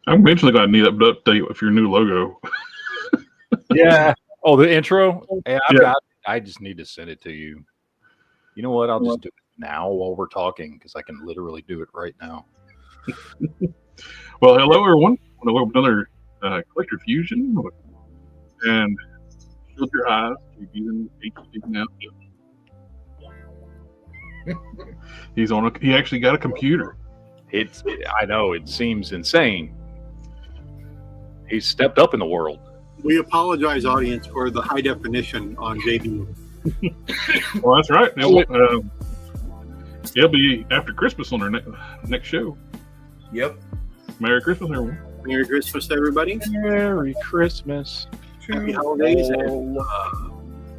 I'm eventually going to need an update with your new logo. Yeah. Oh, the intro? Hey, Yeah. I just need to send it to you. You know what? I'll just do it now while we're talking because I can literally do it right now. Well, hello, everyone. Welcome to another Collector Fusion. And shield your eyes. Now. He actually got a computer. I know, it seems insane. He's stepped up in the world. We apologize, audience, for the high definition on JB. Well, that's right. It'll be after Christmas on our next show. Yep. Merry Christmas, everyone. Merry Christmas, everybody. Merry Christmas. Happy holidays. And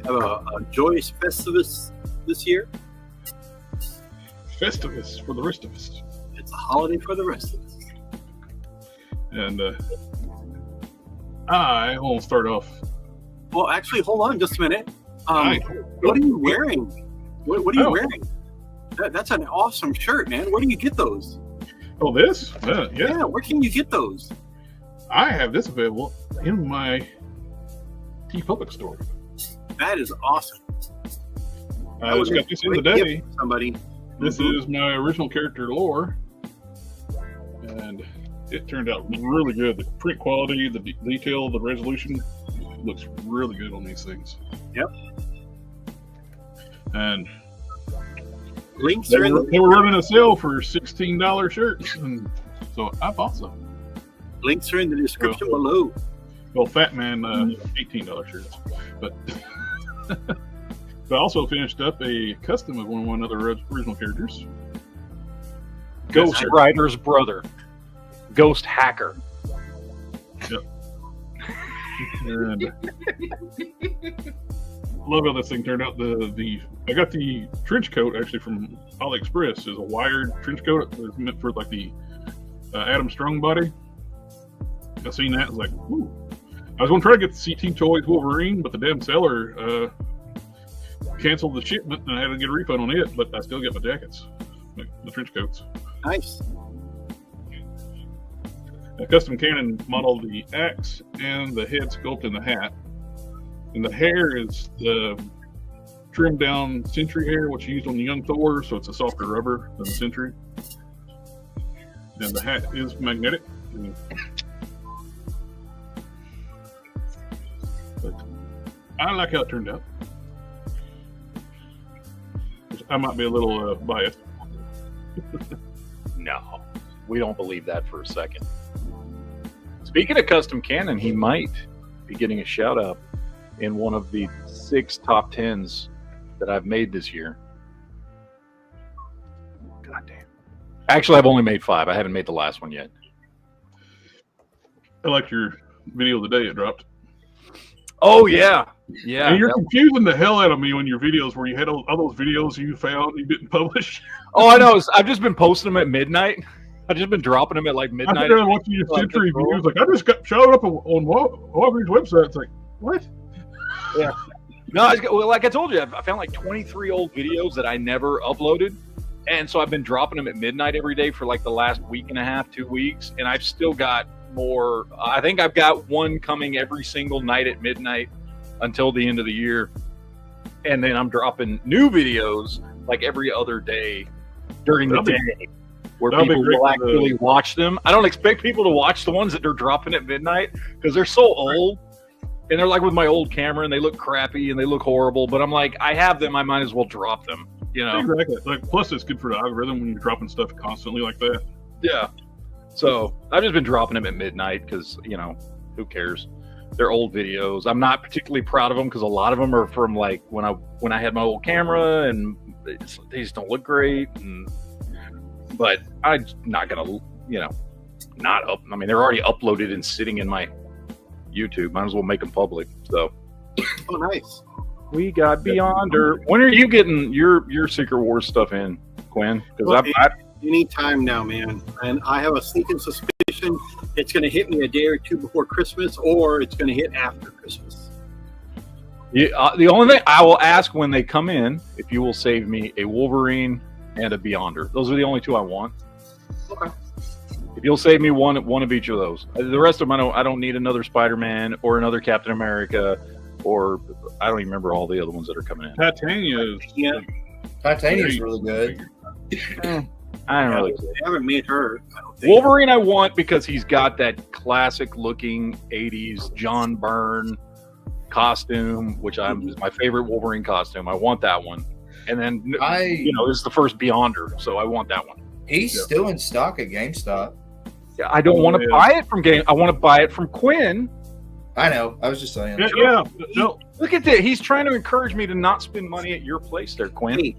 have a joyous Festivus this year. Festivus for the rest of us. It's a holiday for the rest of us. And I will start off. Well, actually, hold on just a minute. Hi. What are you wearing? What are you wearing? That's an awesome shirt, man. Where do you get those? Oh, this? Yeah, where can you get those? I have this available in my TeePublic store. That is awesome. I just got this in today. Somebody. This is my original character lore, and it turned out really good. The print quality, the detail, the resolution looks really good on these things. Yep. And links they were running a sale for $16 shirts, and so I bought some. Links are in the description below. Well, Fat Man, $18 shirts, but. But I also finished up a custom of one of the original characters. Ghost Rider's brother. Ghost Hacker. Yep. And love how this thing turned out. I got the trench coat actually from AliExpress. It's a wired trench coat. It's meant for like the Adam Strong body. I seen that. I was like, ooh. I was going to try to get the CT Toys Wolverine, but the damn seller canceled the shipment and I had to get a refund on it, but I still get my jackets, the trench coats. Nice. A custom cannon modeled the axe and the head sculpt and the hat. And the hair is the trimmed down Sentry hair, which you used on the young Thor, so it's a softer rubber than the Sentry. And the hat is magnetic. But I like how it turned out. I might be a little biased. No, we don't believe that for a second. Speaking of custom cannon, he might be getting a shout out in one of the 6 top 10s that I've made this year. God damn. Actually, I've only made 5. I haven't made the last one yet. I liked your video the day it dropped. Oh, yeah. Yeah. And you're confusing the hell out of me on your videos where you had all those videos you found you didn't publish. Oh, I know. I've just been posting them at midnight. I've just been dropping them at like midnight. I started watching your Sentry videos. Like, I just got showed up on Walgreens website. It's like, what? Yeah. No, like I told you, I found like 23 old videos that I never uploaded. And so I've been dropping them at midnight every day for like the last week and a half, 2 weeks. And I've still got more. I think I've got one coming every single night at midnight until the end of the year. And then I'm dropping new videos like every other day during the day where people will actually watch them. I don't expect people to watch the ones that they're dropping at midnight because they're so old. And they're like with my old camera and they look crappy and they look horrible. But I'm like, I have them. I might as well drop them. You know? Exactly. Like, plus, it's good for the algorithm when you're dropping stuff constantly like that. Yeah. So I've just been dropping them at midnight because, you know, who cares? They're old videos. I'm not particularly proud of them because a lot of them are from like when I had my old camera and they just don't look great. But I'm not gonna, not up. I mean, they're already uploaded and sitting in my YouTube. Might as well make them public. So. Oh, nice. We got Beyonder. When are you getting your Secret Wars stuff in, Quinn? Because any time now, man. And I have a sneaking suspicion it's going to hit me a day or two before Christmas, or it's going to hit after Christmas. The only thing I will ask when they come in, if you will save me a Wolverine and a Beyonder. Those are the only 2 I want. Okay. If you'll save me one of each of those, the rest of them I don't need another Spider-Man or another Captain America, or I don't even remember all the other ones that are coming in. Titania Titania's really good. I don't really. They haven't made her. I don't think. Wolverine I want because he's got that classic looking 80s John Byrne costume, which is my favorite Wolverine costume. I want that one. And then this is the first Beyonder, so I want that one. He's still in stock at GameStop. Yeah, I don't want to buy it from I want to buy it from Quinn. I know. I was just saying. Yeah. No. Look at that. He's trying to encourage me to not spend money at your place there, Quinn. Hey,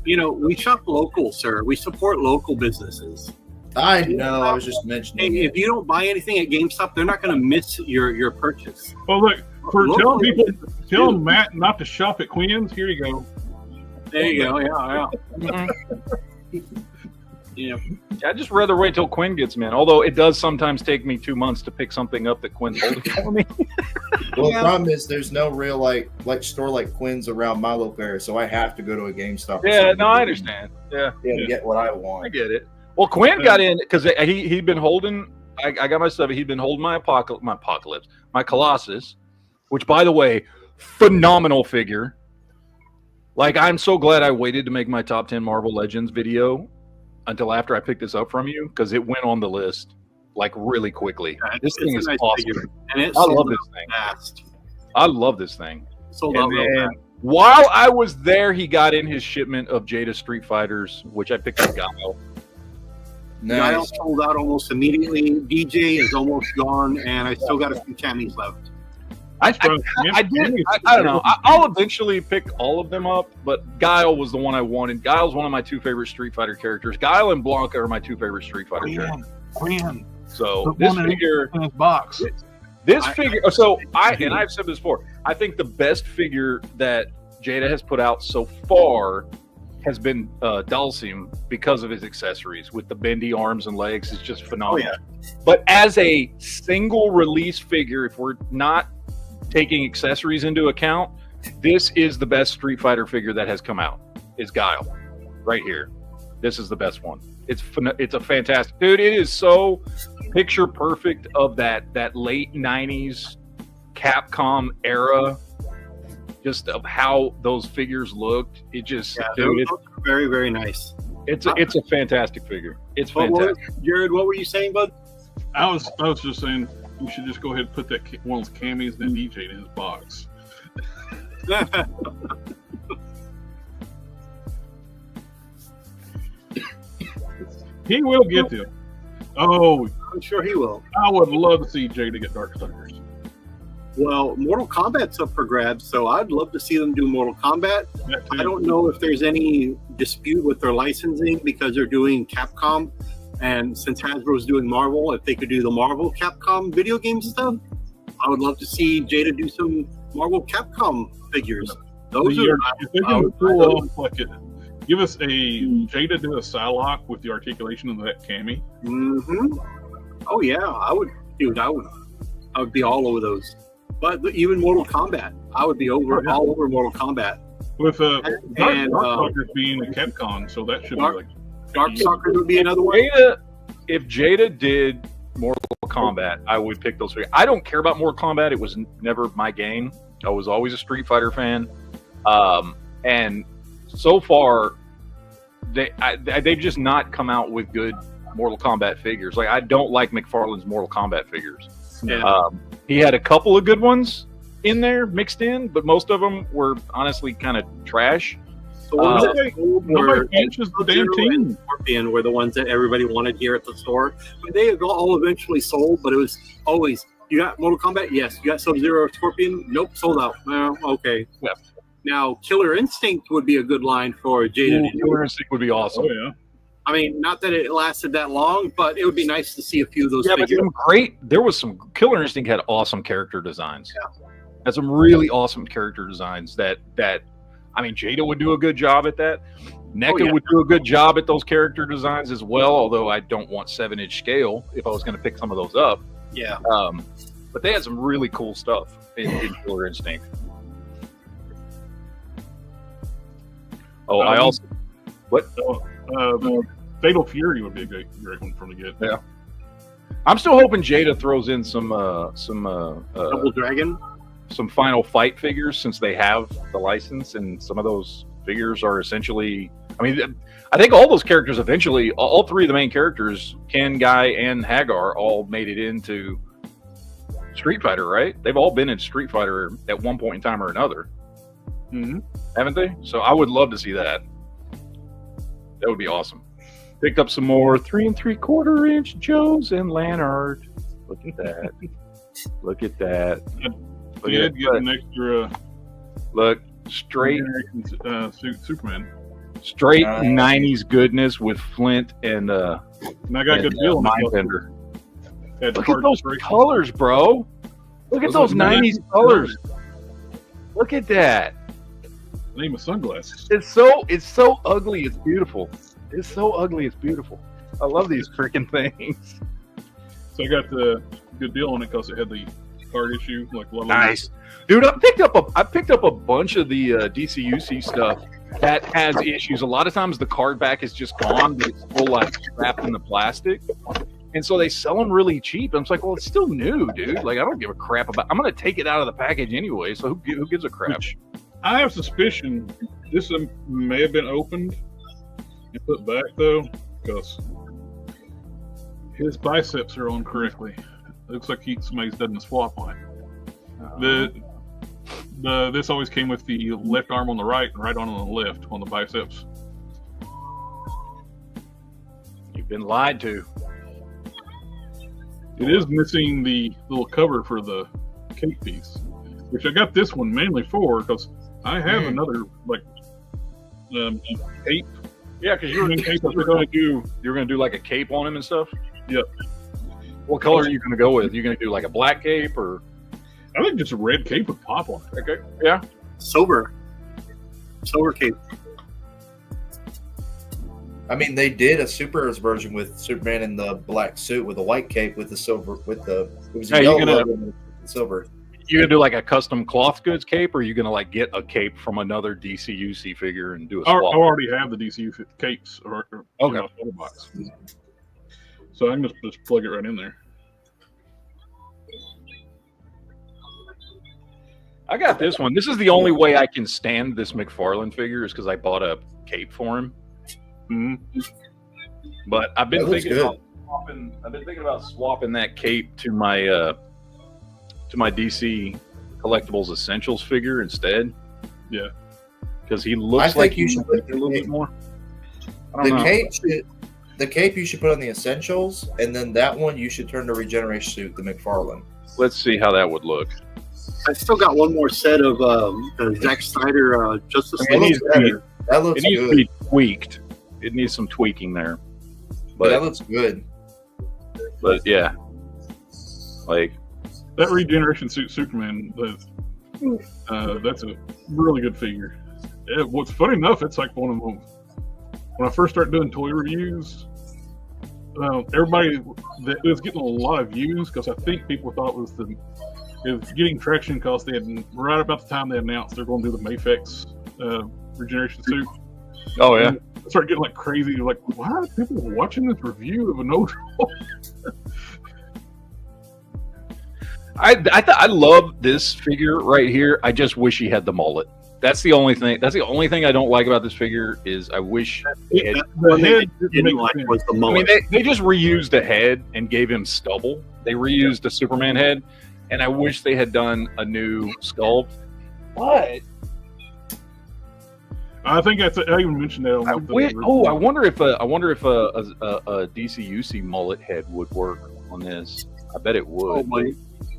we shop local, sir. We support local businesses. I know. I was just mentioning. Hey, if you don't buy anything at GameStop, they're not going to miss your purchase. Well, look, tell Matt not to shop at Quinn's. Here you go. There you go. Yeah. Yeah. I'd just rather wait till Quinn gets them in. Although it does sometimes take me 2 months to pick something up that Quinn's holding for me. Well, the problem is there's no real like store like Quinn's around my local area, so I have to go to a GameStop. Yeah, no, I understand. Yeah, to get what I want. I get it. Well, Quinn got in because he'd been holding. I got my stuff. He'd been holding my Colossus, which, by the way, phenomenal figure. Like, I'm so glad I waited to make my top 10 Marvel Legends video until after I picked this up from you, because it went on the list like really quickly. This thing is awesome. And I love this thing. Fast. I love this thing. Sold out real fast. While I was there, he got in his shipment of Jada Street Fighters, which I picked up Guile. Nice. Guile sold out almost immediately. DJ is almost gone, and I still got a few camis left. I don't know. I'll eventually pick all of them up, but Guile was the one I wanted. Guile's one of my two favorite Street Fighter characters. Guile and Blanca are my two favorite Street Fighter characters. Quinn. So this figure in his box. This figure. So I've said this before. I think the best figure that Jada has put out so far has been Dhalsim, because of his accessories with the bendy arms and legs. It's just phenomenal. Oh, yeah. But as a single release figure, if we're not taking accessories into account, this is the best Street Fighter figure that has come out. Is Guile right here? This is the best one. It's a fantastic dude. It is so picture perfect of that late 90s Capcom era, just of how those figures looked. It just those are very, very nice. It's a fantastic figure. It's fantastic. Jared, what were you saying, bud? I was just saying you should just go ahead and put that one of those camis and DJ in his box. He will get them. Oh, I'm sure he will. I would love to see Jay to get Darkstalkers. Well, Mortal Kombat's up for grabs, so I'd love to see them do Mortal Kombat. I don't know if there's any dispute with their licensing because they're doing Capcom, and since Hasbro's doing Marvel, if they could do the Marvel Capcom video game stuff, I would love to see Jada do some Marvel Capcom figures. Those are if they can pull off like it. Give us a Jada do a Psylocke with the articulation of that cami. Mm-hmm. Oh yeah, I would be all over those. But even Mortal Kombat, I would be all over Mortal Kombat. With Darkstalkers being a Capcom, so that should be like Darkstalkers would be another one. If Jada did Mortal Kombat, I would pick those three. I don't care about Mortal Kombat. It was never my game. I was always a Street Fighter fan, and so far, they've just not come out with good Mortal Kombat figures. Like, I don't like McFarlane's Mortal Kombat figures. Yeah. He had a couple of good ones in there mixed in, but most of them were honestly kind of trash. The ones nobody finishes the damn team. Scorpion were the ones that everybody wanted here at the store. But they all eventually sold, but it was always, you got Mortal Kombat? Yes. You got Sub-Zero or Scorpion? Nope, sold out. Well, okay. Yeah. Now, Killer Instinct would be a good line for Jada. Killer Instinct would be awesome. Oh, yeah. I mean, not that it lasted that long, but it would be nice to see a few of those figures. There was some Killer Instinct had awesome character designs. Yeah. Had some really awesome character designs that I mean, Jada would do a good job at that. NECA would do a good job at those character designs as well, although I don't want 7-inch scale if I was going to pick some of those up. Yeah. But they had some really cool stuff in Killer Instinct. Oh, I also... What? Fatal Fury would be a great one for them to get. Yeah. I'm still hoping Jada throws in some Double Dragon. some Final Fight figures, since they have the license, and some of those figures are essentially. I mean, I think all those characters eventually, all three of the main characters, Ken, Guy, and Hagar, all made it into Street Fighter, right? They've all been in Street Fighter at one point in time or another, haven't they? So I would love to see that. That would be awesome. Picked up some more 3 3/4 inch Joes and Lanard. Look at that. Look at that. Look You at did get an extra Look, straight Superman. straight 90s goodness with Flint and And I got a good deal on Mindbender. that. Look at those colors, bro. Look at those 90s colors. Look at that. Name of sunglasses. It's so ugly. It's beautiful. It's so ugly. It's beautiful. I love these freaking things. So I got the good deal on it because it had the card issue, like a lot of Nice, dude. I picked up a bunch of the DCUC stuff that has issues. A lot of times the card back is just gone, but it's still like wrapped in the plastic. And so they sell them really cheap. I'm just like, well, it's still new, dude. Like, I don't give a crap about. I'm gonna take it out of the package anyway. So who gives a crap? I have suspicion this may have been opened and put back though, because his biceps are on correctly. It looks like somebody's done the swap on it. This always came with the left arm on the right and right arm on the left on the biceps. You've been lied to. It is missing the little cover for the cape piece, which I got this one mainly for because I have another cape. Yeah, because you're gonna do like a cape on him and stuff. Yep. What color are you gonna go with? You're gonna do like a black cape or? I think just a red cape with pop on it. Okay. Yeah. Silver cape. I mean, they did a Superheroes version with Superman in the black suit with a white cape with the silver it was a yellow logo with silver. You gonna do like a custom cloth goods cape, or are you gonna like get a cape from another DCUC figure and do a swap? I already have the DCU capes Okay. box. So I can just plug it right in there. I got this one. This is the only way I can stand this McFarlane figure is because I bought a cape for him. Mm-hmm. But I've been That thinking about swapping that cape to my DC Collectibles Essentials figure instead. Yeah, because he looks I think like you should put a little bit more. The cape you should put on the Essentials, and then that one you should turn to Regeneration suit, the McFarlane. Let's see how that would look. I still got one more set of the Zack Snyder Justice It League. That needs good. to be tweaked. It needs some tweaking there. But that looks good. But yeah, like that Regeneration suit Superman, that's a really good figure. What's funny enough, it's like one of them. When I first started doing toy reviews, everybody that was getting a lot of views because I think people thought it was getting traction because they had right about the time they announced they're going to do the Mafex Regeneration suit. oh yeah. And I started getting like crazy, like why are people watching this review of an old I love this figure right here. I just wish he had the mullet. That's the only thing. That's the only thing I don't like about this figure is I wish he had, The head didn't like was the I mullet. mean, they just reused a head and gave him stubble. They reused a Superman head, and I wish they had done a new sculpt. But I think I even mentioned that. I wonder if a DCUC mullet head would work on this. I bet it would.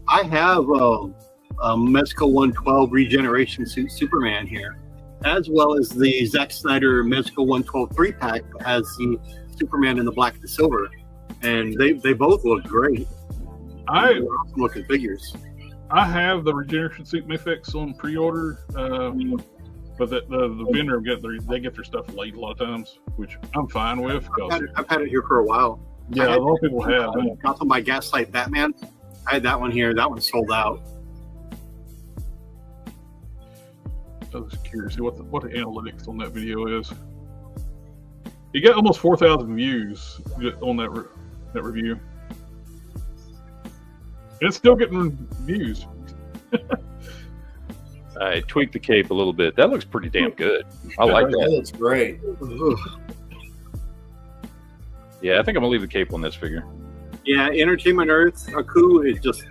I have a Mezco 112 Regeneration suit Superman here, as well as the Zack Snyder Mezco 112 3-pack that has the Superman in the black and the silver, and they both look great. They're awesome looking figures. I have the Regeneration suit Mafex on pre-order, but the vendor they get their stuff late a lot of times, which I'm fine with. I've had it here for a while. Yeah, a lot of people have. Got on my Gaslight Batman. I had that one here. That one sold out. I was curious what the analytics on that video is. He got almost 4,000 views on that review. It's still getting views. I tweaked the cape a little bit. That looks pretty damn good. I like That that. looks great. Yeah, I think I'm gonna leave the cape on this figure. Yeah, Entertainment Earth Aku is just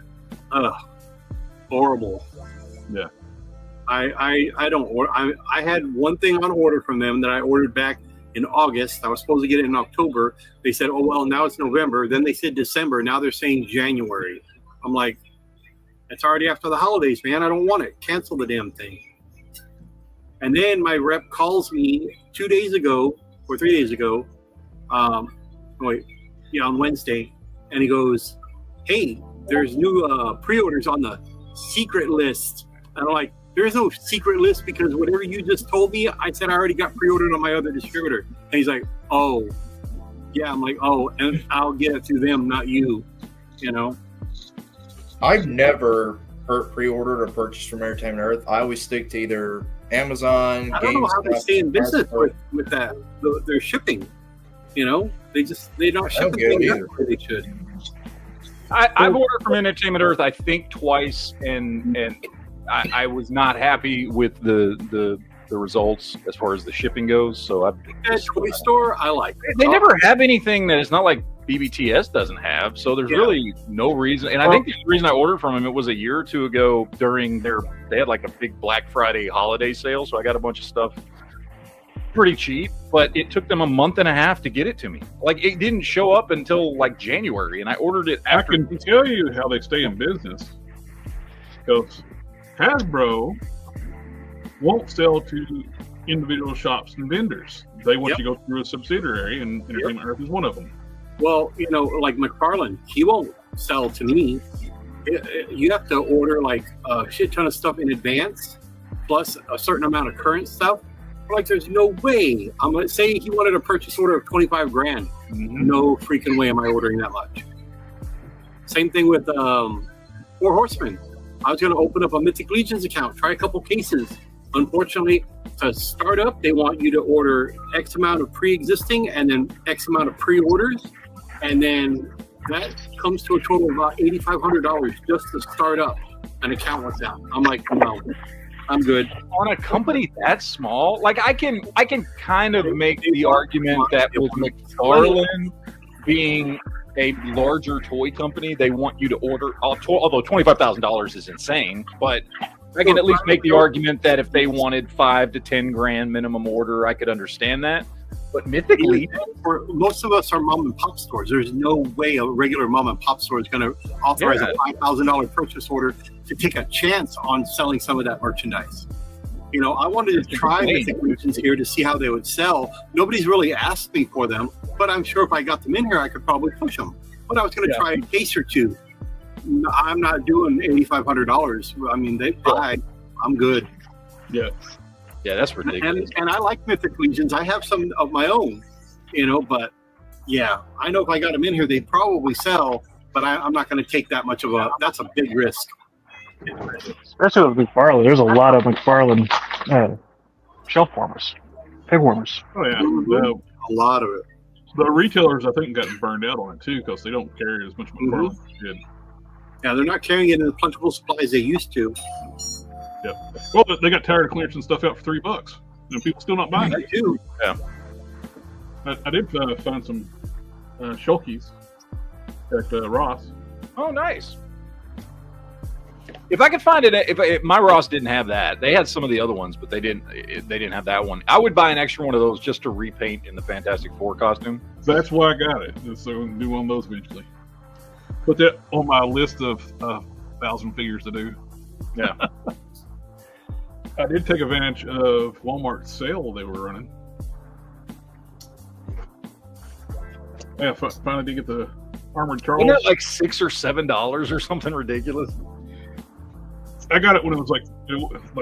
horrible. Yeah. I don't order. I had one thing on order from them that I ordered back in August. I was supposed to get it in October. They said, oh, well, now it's November. Then they said December. Now they're saying January. I'm like, it's already after the holidays, man. I don't want it. Cancel the damn thing. And then my rep calls me 2 days ago or 3 days ago. On Wednesday. And he goes, hey, there's new pre-orders on the secret list. And I'm like, there's no secret list because whatever you just told me, I said I already got pre-ordered on my other distributor. And he's like, oh, yeah. I'm like, oh, and I'll get it through them, not you, you know? I've never pre-ordered or purchased from Entertainment Earth. I always stick to either Amazon, I don't know how they stay in business with that. Their shipping, you know? They're not shipping things out where they should. I've ordered from Entertainment Earth, I think, twice, and I was not happy with the results as far as the shipping goes. So that toy store, I like. They never have anything that is not like BBTS doesn't have. So there's really no reason. And I think the reason I ordered from them, it was a year or two ago during they had like a big Black Friday holiday sale. So I got a bunch of stuff pretty cheap, but it took them a month and a half to get it to me. Like, it didn't show up until like January, and I ordered it after. I can tell you how they stay in business. Because Hasbro won't sell to individual shops and vendors. They want you to go through a subsidiary, and Entertainment Earth is one of them. Well, you know, like McFarlane, he won't sell to me. You have to order like a shit ton of stuff in advance, plus a certain amount of current stuff. Like, there's no way. I'm gonna say he wanted a purchase order of $25,000. Mm-hmm. No freaking way am I ordering that much. Same thing with Four Horsemen. I was gonna open up a Mythic Legions account, try a couple cases. Unfortunately, to start up, they want you to order X amount of pre-existing and then X amount of pre-orders, and then that comes to a total of about $8,500 just to start up an account with them. I'm like, no. I'm good. On a company that small, like I can kind of make the argument that with McFarlane being a larger toy company, they want you to order, although $25,000 is insane, but I can at least make the argument that if they wanted $5,000 to $10,000 minimum order, I could understand that. But mythically, for most of us are mom and pop stores. There's no way a regular mom and pop store is going to authorize a $5,000 purchase order to take a chance on selling some of that merchandise. You know, I wanted to try Mythic Legions here to see how they would sell. Nobody's really asked me for them, but I'm sure if I got them in here, I could probably push them. But I was going to try a case or two. I'm not doing $8,500. I mean, they buy. I'm good. Yeah. Yeah, that's ridiculous. And I like Mythic Legions. I have some of my own, you know, but yeah, I know if I got them in here, they'd probably sell, but I'm not going to take that much of that's a big risk. Especially with McFarlane. There's a lot of McFarlane shelf warmers, pig warmers. Oh, yeah. A lot of it. The retailers, I think, got burned out on it, too, because they don't carry as much McFarlane as they did. Yeah, they're not carrying it in the plentiful supplies they used to. Yep. Well, they got tired of clearancing stuff out for $3. And people still not buying it. Too. Yeah. I did find some Shulkies at Ross. Oh, nice. If I could find it, if my Ross didn't have that, they had some of the other ones, but they didn't have that one. I would buy an extra one of those just to repaint in the Fantastic Four costume. That's why I got it. So we can do one of those eventually. Put that on my list of 1,000 figures to do. Yeah. I did take advantage of Walmart's sale they were running. Yeah, finally did get the Armored Charles. Wasn't it like $6 or $7 or something ridiculous? I got it when it was like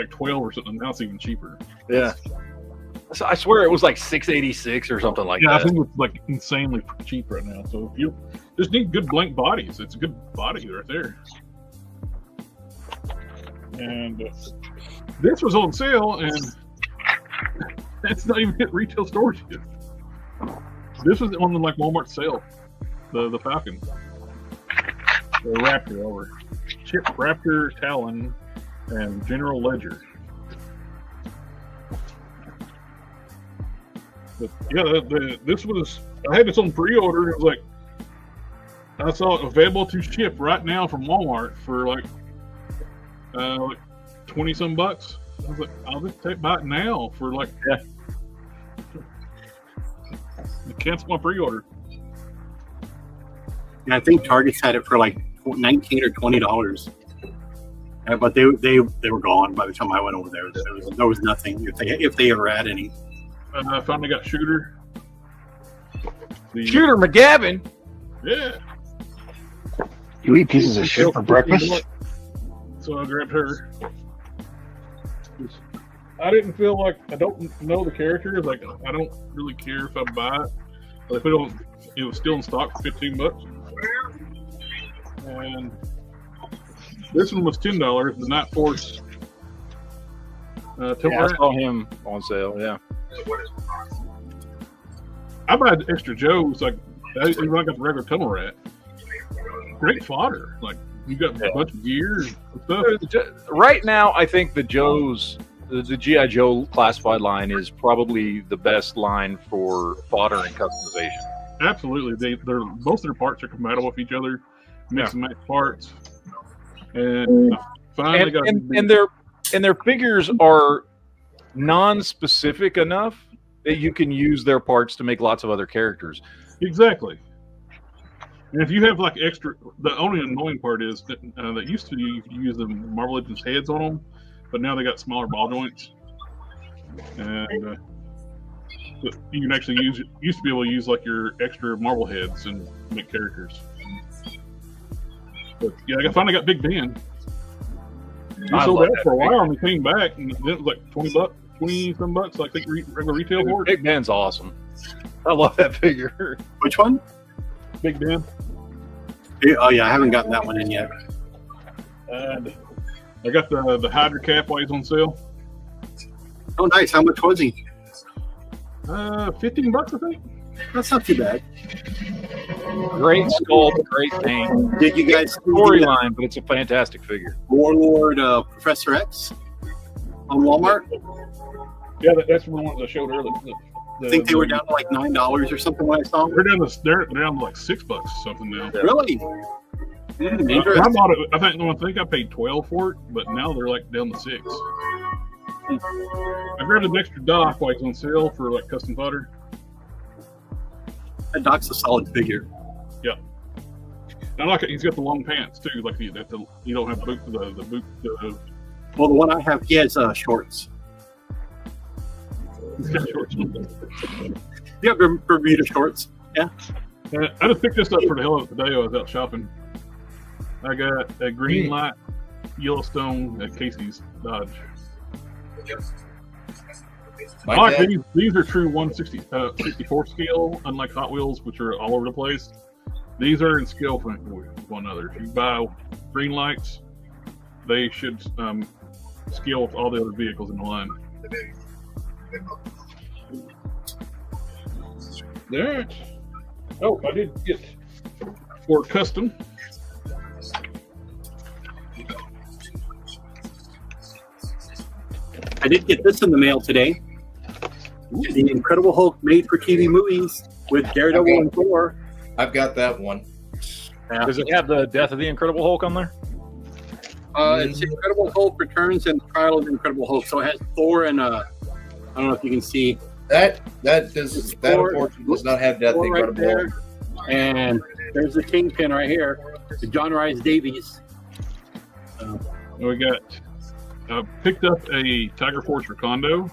12 or something. Now it's even cheaper. Yeah. So I swear it was like $6.86 or something like that. Yeah, I think it's like insanely cheap right now. So if you just need good blank bodies, it's a good body right there. And this was on sale, and it's not even hit retail stores yet. This was on like Walmart sale, the Falcon. Raptor over. Chip, Raptor, Talon, and General Ledger. But yeah, this was, I had this on pre-order. It was like, I saw it available to ship right now from Walmart for like 20 some bucks. I was like, I'll just buy it now for like, cancel my pre-order. Yeah, I think Target's had it for like $19 or $20. But they were gone by the time I went over there. There was nothing if they ever had any. I finally got Shooter. Shooter McGavin. Yeah. You eat pieces of shit for breakfast? So I grabbed her. I didn't feel like, I don't know the characters. Like, I don't really care if I buy it. But if it was still in stock for $15. And this one was $10. The Night Force. I saw him on sale. Yeah. I buy extra Joes. Like, I got the regular Tunnel Rat. Great fodder. Like, you got a bunch of gear and stuff. Right now, I think the Joes, the G.I. Joe classified line is probably the best line for fodder and customization. Absolutely. They're most of their parts are compatible with each other. Mix and match parts. And finally and their figures are non-specific enough that you can use their parts to make lots of other characters. Exactly. And if you have like extra, the only annoying part is that used to you use the Marvel Legends heads on them, but now they got smaller ball joints, and you can actually used to be able to use like your extra Marvel heads and make characters. But yeah, I finally got Big Ben. He sold out for a while, and he came back, and then it was like $20 some bucks. Like I think regular retail for it. Big Ben's awesome. I love that figure. Which one? Big Ben. Oh yeah, I haven't gotten that one in yet. And I got the Hydra cap while he's on sale. Oh nice. How much was he? $15, I think. That's not too bad. Great sculpt, great paint. Did you guys storyline? But it's a fantastic figure. Warlord Professor X on Walmart? Yeah, that's one of the ones I showed earlier. I think they were down to like $9 or something when I saw them. They're down to like $6 or something now. Really? I think I paid $12 for it, but now they're like down to $6. I grabbed an extra Doc while he's on sale for like custom fodder. That Doc's a solid figure. Yeah. I like it. He's got the long pants too. Like you don't have the boot. Well, the one I have, he has shorts. He's got shorts. Yeah, Bermuda shorts. Yeah. I just picked this up for the hell of it today. I was out shopping. I got a green light Yellowstone at Casey's Dodge. These are true 164 scale, unlike Hot Wheels, which are all over the place. These are in scale with one another. If you buy green lights, they should scale with all the other vehicles in the line. There. Oh, I did get for custom. I did get this in the mail today. The Incredible Hulk made for TV movies with Daredevil and Thor. I've got that one. Yeah. Does it have the Death of the Incredible Hulk on there? It's Incredible Hulk Returns and Trial of the Incredible Hulk. So it has Thor and I don't know if you can see that unfortunately does not have Death of the Incredible Hulk. And there's the Kingpin right here, the John Rhys Davies. We got picked up a Tiger Force Recondo.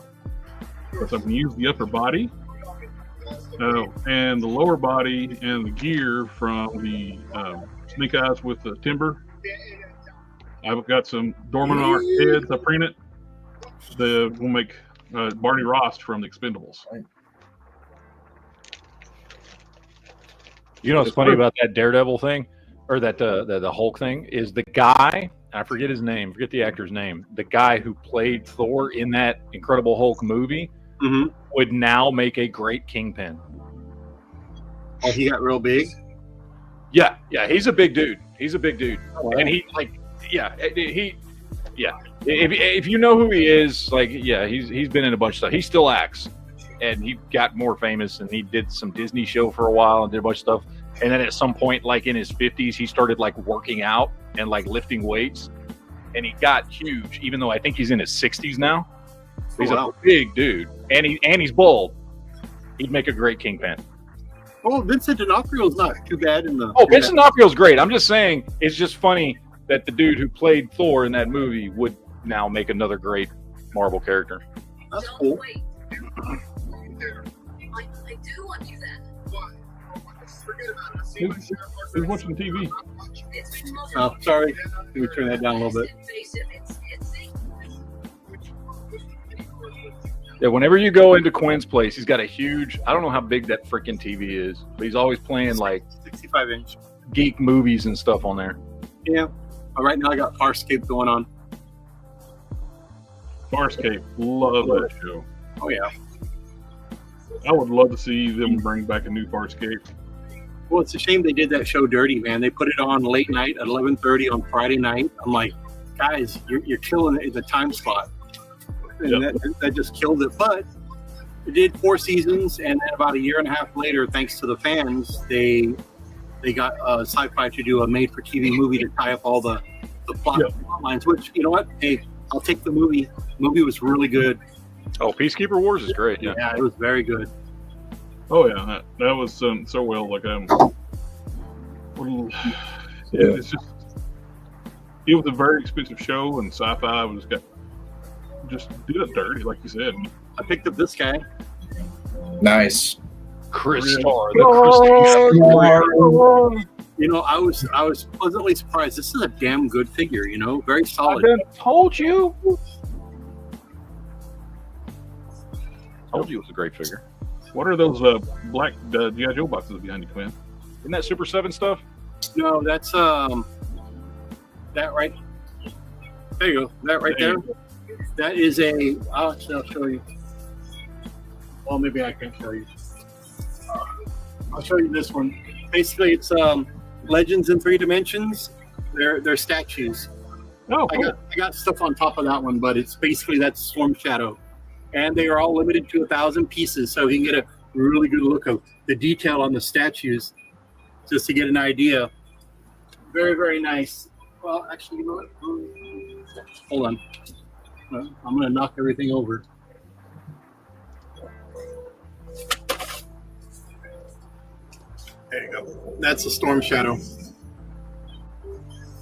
So I can use the upper body and the lower body and the gear from the Snake Eyes with the Timber. I've got some Dorman art heads I printed. We'll make Barney Ross from the Expendables. You know what's funny about that Daredevil thing, or that the Hulk thing, is the guy, I forget his name, forget the actor's name, the guy who played Thor in that Incredible Hulk movie would now make a great Kingpin. Oh, he got real big? Yeah, he's a big dude. He's a big dude, wow. and he If you know who he is, like, yeah, he's been in a bunch of stuff. He still acts, and he got more famous, and he did some Disney show for a while and did a bunch of stuff. And then at some point, like in his 50s, he started like working out and like lifting weights, and he got huge. Even though I think he's in his 60s now, he's a big dude, and he's bald. He'd make a great Kingpin. Oh, Vincent D'Onofrio's not too bad in the. Oh, Vincent D'Onofrio's great. I'm just saying, it's just funny that the dude who played Thor in that movie would now make another great Marvel character. That's cool. I do want you then. Who's watching TV? Oh, sorry. Let me turn that down a little bit. Yeah, whenever you go into Quinn's place, he's got a huge, I don't know how big that freaking TV is, but he's always playing like 65-inch geek movies and stuff on there. Yeah. Right now I got Farscape going on. Farscape, love that show. Oh yeah. I would love to see them bring back a new Farscape. Well, it's a shame they did that show dirty, man. They put it on late night at 11:30 on Friday night. I'm like, guys, you're killing it in the time slot. And that just killed it. But it did 4 seasons, and then about a year and a half later, thanks to the fans, they got Sci-Fi to do a made-for-TV movie to tie up all the plot lines. Which, you know what? Hey, I'll take the movie. The movie was really good. Oh, Peacekeeper Wars is great. Yeah, it was very good. Oh yeah, that was so well. Like it's just it was a very expensive show, and Sci-Fi was just did it dirty, like you said. I picked up this guy. Nice. Chris Yeah. Starr. You know, I was pleasantly surprised. This is a damn good figure. You know, very solid. Told you it was a great figure. What are those black G.I. Joe boxes behind you, Quinn? Isn't that Super 7 stuff? No, that's that right. There you go. That right there. That is a. I'll show you. Well, maybe I can't show you. I'll show you this one. Basically, it's Legends in 3 dimensions. They're statues. Oh, cool. I got stuff on top of that one, but it's basically that's Storm Shadow, and they are all limited to 1,000 pieces, so you can get a really good look of the detail on the statues, just to get an idea. Very, very nice. Well, actually, you know what? Hold on. I'm going to knock everything over. There you go. That's a Storm Shadow.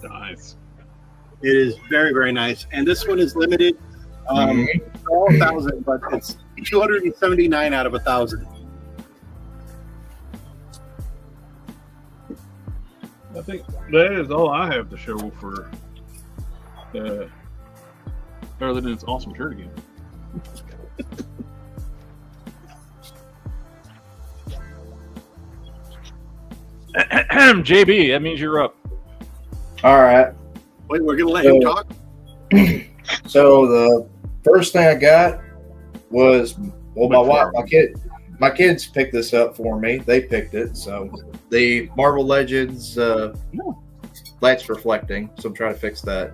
Nice. It is very, very nice. And this one is limited. All 1,000, but it's 279 out of 1,000. I think that is all I have to show for other than its awesome shirt again. JB, that means you're up. All right. Wait, we're going to let him talk? So the first thing I got was, well, my kids picked this up for me. They picked it. So the Marvel Legends lights reflecting. So I'm trying to fix that.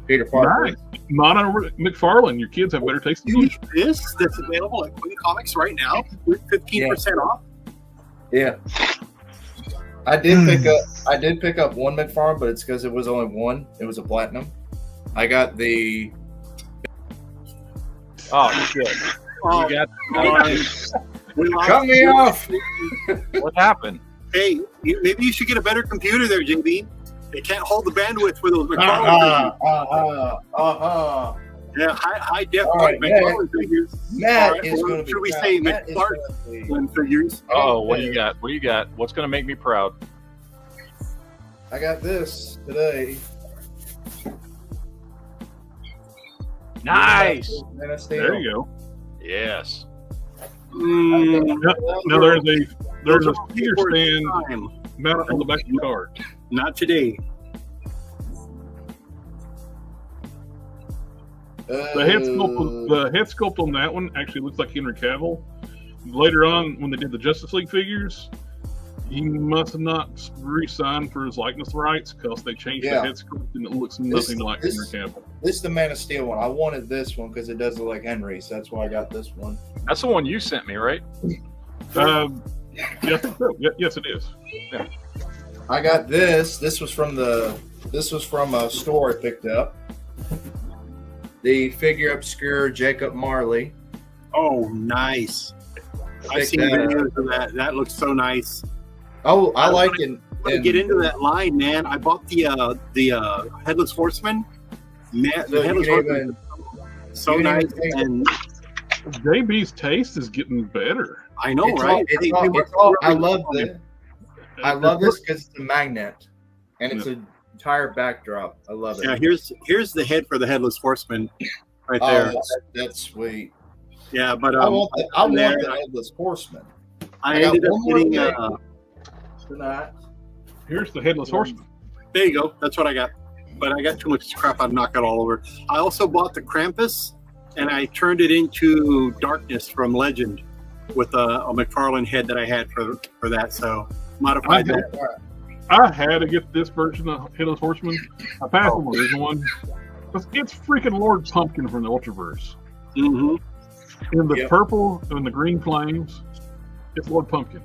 Peter Parker. Nice. Mono McFarlane, your kids have better taste than you. This that's available at Quinn Comics right now with 15% off. Yeah. I did pick up one McFarlane, but it's because it was only one. It was a platinum. I got the. Oh shit! Oh, You got Cut me off. what happened? Hey, maybe you should get a better computer there, JB. They can't hold the bandwidth for those McFarlane figures. Yeah, high def right, McFarlane figures. Matt is going to be. Should we proud. say Matt is McFarlane gonna be- figures? Oh, what do you got? What do you got? What's going to make me proud? I got this today. Nice. Man of Steel. There you go. Yes. Now there's a figure stand mounted on the back of the car. Not today. The head sculpt on that one actually looks like Henry Cavill. Later on, when they did the Justice League figures, He must not re-sign for his likeness rights because they changed the head script and it looks nothing like Henry Cavill. This is the Man of Steel one. I wanted this one because it does look like Henry, so that's why I got this one. That's the one you sent me, right? Yeah, I think so. Yes, it is. Yeah. I got this. This was from a store I picked up. The Figure Obscure Jacob Marley. Oh, nice. I've seen videos of that. That looks so nice. Oh, I like it. To get into that line, man. I bought the Headless Horseman. Man, the Headless Horseman is so nice. And JB's taste is getting better. I know, right? I love this. I love this because it's a magnet, and it's an entire backdrop. I love it. Yeah, here's the head for the Headless Horseman, right there. That's sweet. Yeah, but I want the Headless Horseman. I ended up getting tonight. Here's the Headless Horseman. There you go. That's what I got. But I got too much crap. I'd knock it all over. I also bought the Krampus, and I turned it into Darkness from Legend with a McFarlane head that I had for that. So modified that. I had to get this version of Headless Horseman. I passed on the original one. It's freaking Lord Pumpkin from the Ultraverse. Mm-hmm. In the purple and the green flames, it's Lord Pumpkin.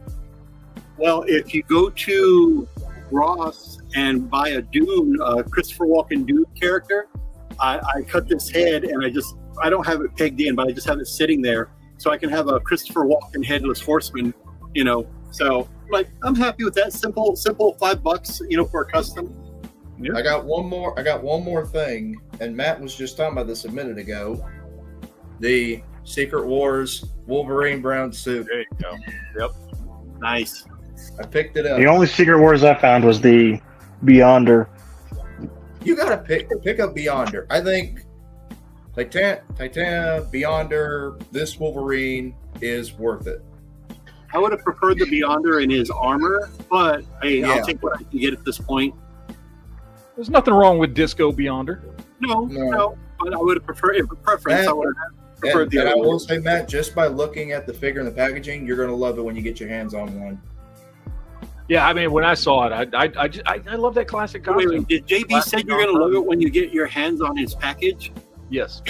Well, if you go to Ross and buy a Dune, Christopher Walken Dune character, I cut this head and I don't have it pegged in, but I just have it sitting there so I can have a Christopher Walken Headless Horseman, So like I'm happy with that simple $5, for a custom. Yeah. I got one more thing, and Matt was just talking about this a minute ago. The Secret Wars Wolverine brown suit. There you go. Yep. Nice. I picked it up. The only Secret Wars I found was the Beyonder. You gotta pick up Beyonder. I think Titania, Beyonder, this Wolverine is worth it. I would have preferred the Beyonder in his armor, but hey, I'll take what I can get at this point. There's nothing wrong with Disco Beyonder. No, but I would have preferred preference. I would have preferred the other I one. will say, Matt, just by looking at the figure and the packaging, you're gonna love it when you get your hands on one. Yeah, I mean, when I saw it, I love that classic costume. Wait, did JB say you're gonna love it when you get your hands on his package? Yes.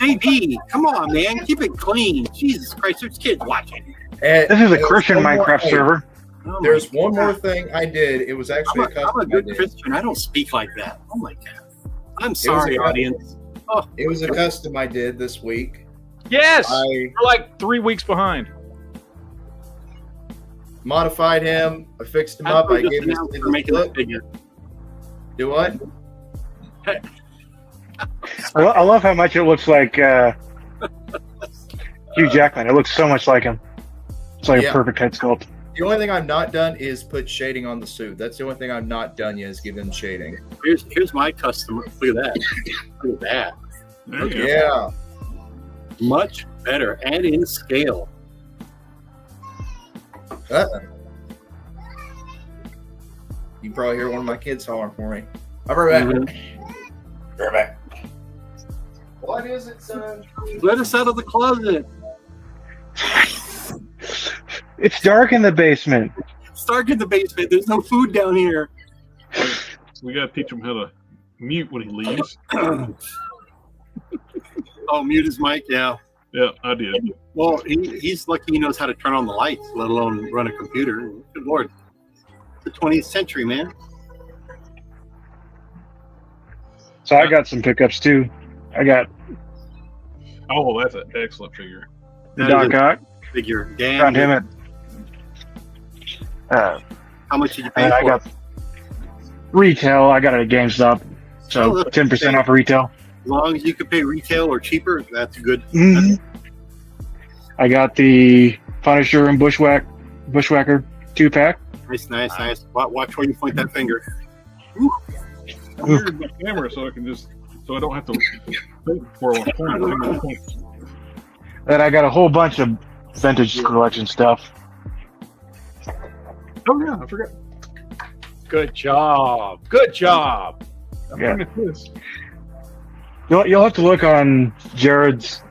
JB, come on, man, keep it clean. Jesus Christ, there's kids watching. This is a Christian Minecraft server. Oh There's one more thing I did. It was actually a custom. I'm a good Christian. I don't speak like that. Oh my God. I'm sorry, audience. Oh. It was a custom I did this week. Yes. We're like 3 weeks behind. Modified him. I fixed him up. I gave him for making that figure. Do what? I love how much it looks like Hugh Jackman. It looks so much like him. It's like a perfect head sculpt. The only thing I've not done is put shading on the suit. That's the only thing I've not done yet is give him shading. Here's my custom. Look at that. Look at that. Okay. Yeah. Much better and in scale. You can probably hear one of my kids hollering for me. I'll be right back. Right back. What is it, son? Let us out of the closet. It's dark in the basement. It's dark in the basement. There's no food down here. We gotta teach him how to mute when he leaves. Oh, mute his mic. Yeah. Yeah, I did. Well, he's lucky he knows how to turn on the lights, let alone run a computer. Good Lord. It's the 20th century, man. So I got some pickups too. I got Oh, that's an excellent figure. Doc Ock. Figure. Damn. Found him at. How much did you pay And for I got retail. I got it at GameStop, so 10% off retail. As long as you could pay retail or cheaper, that's good. Mm-hmm. I got the Punisher and Bushwhacker 2-pack. Nice. Watch where you point that finger. I'm moving my camera so I don't have to think for a point. Then I got a whole bunch of vintage collection stuff. Oh yeah, I forgot. Good job. Good job. Yeah. Look at this. You'll have to look on Jared's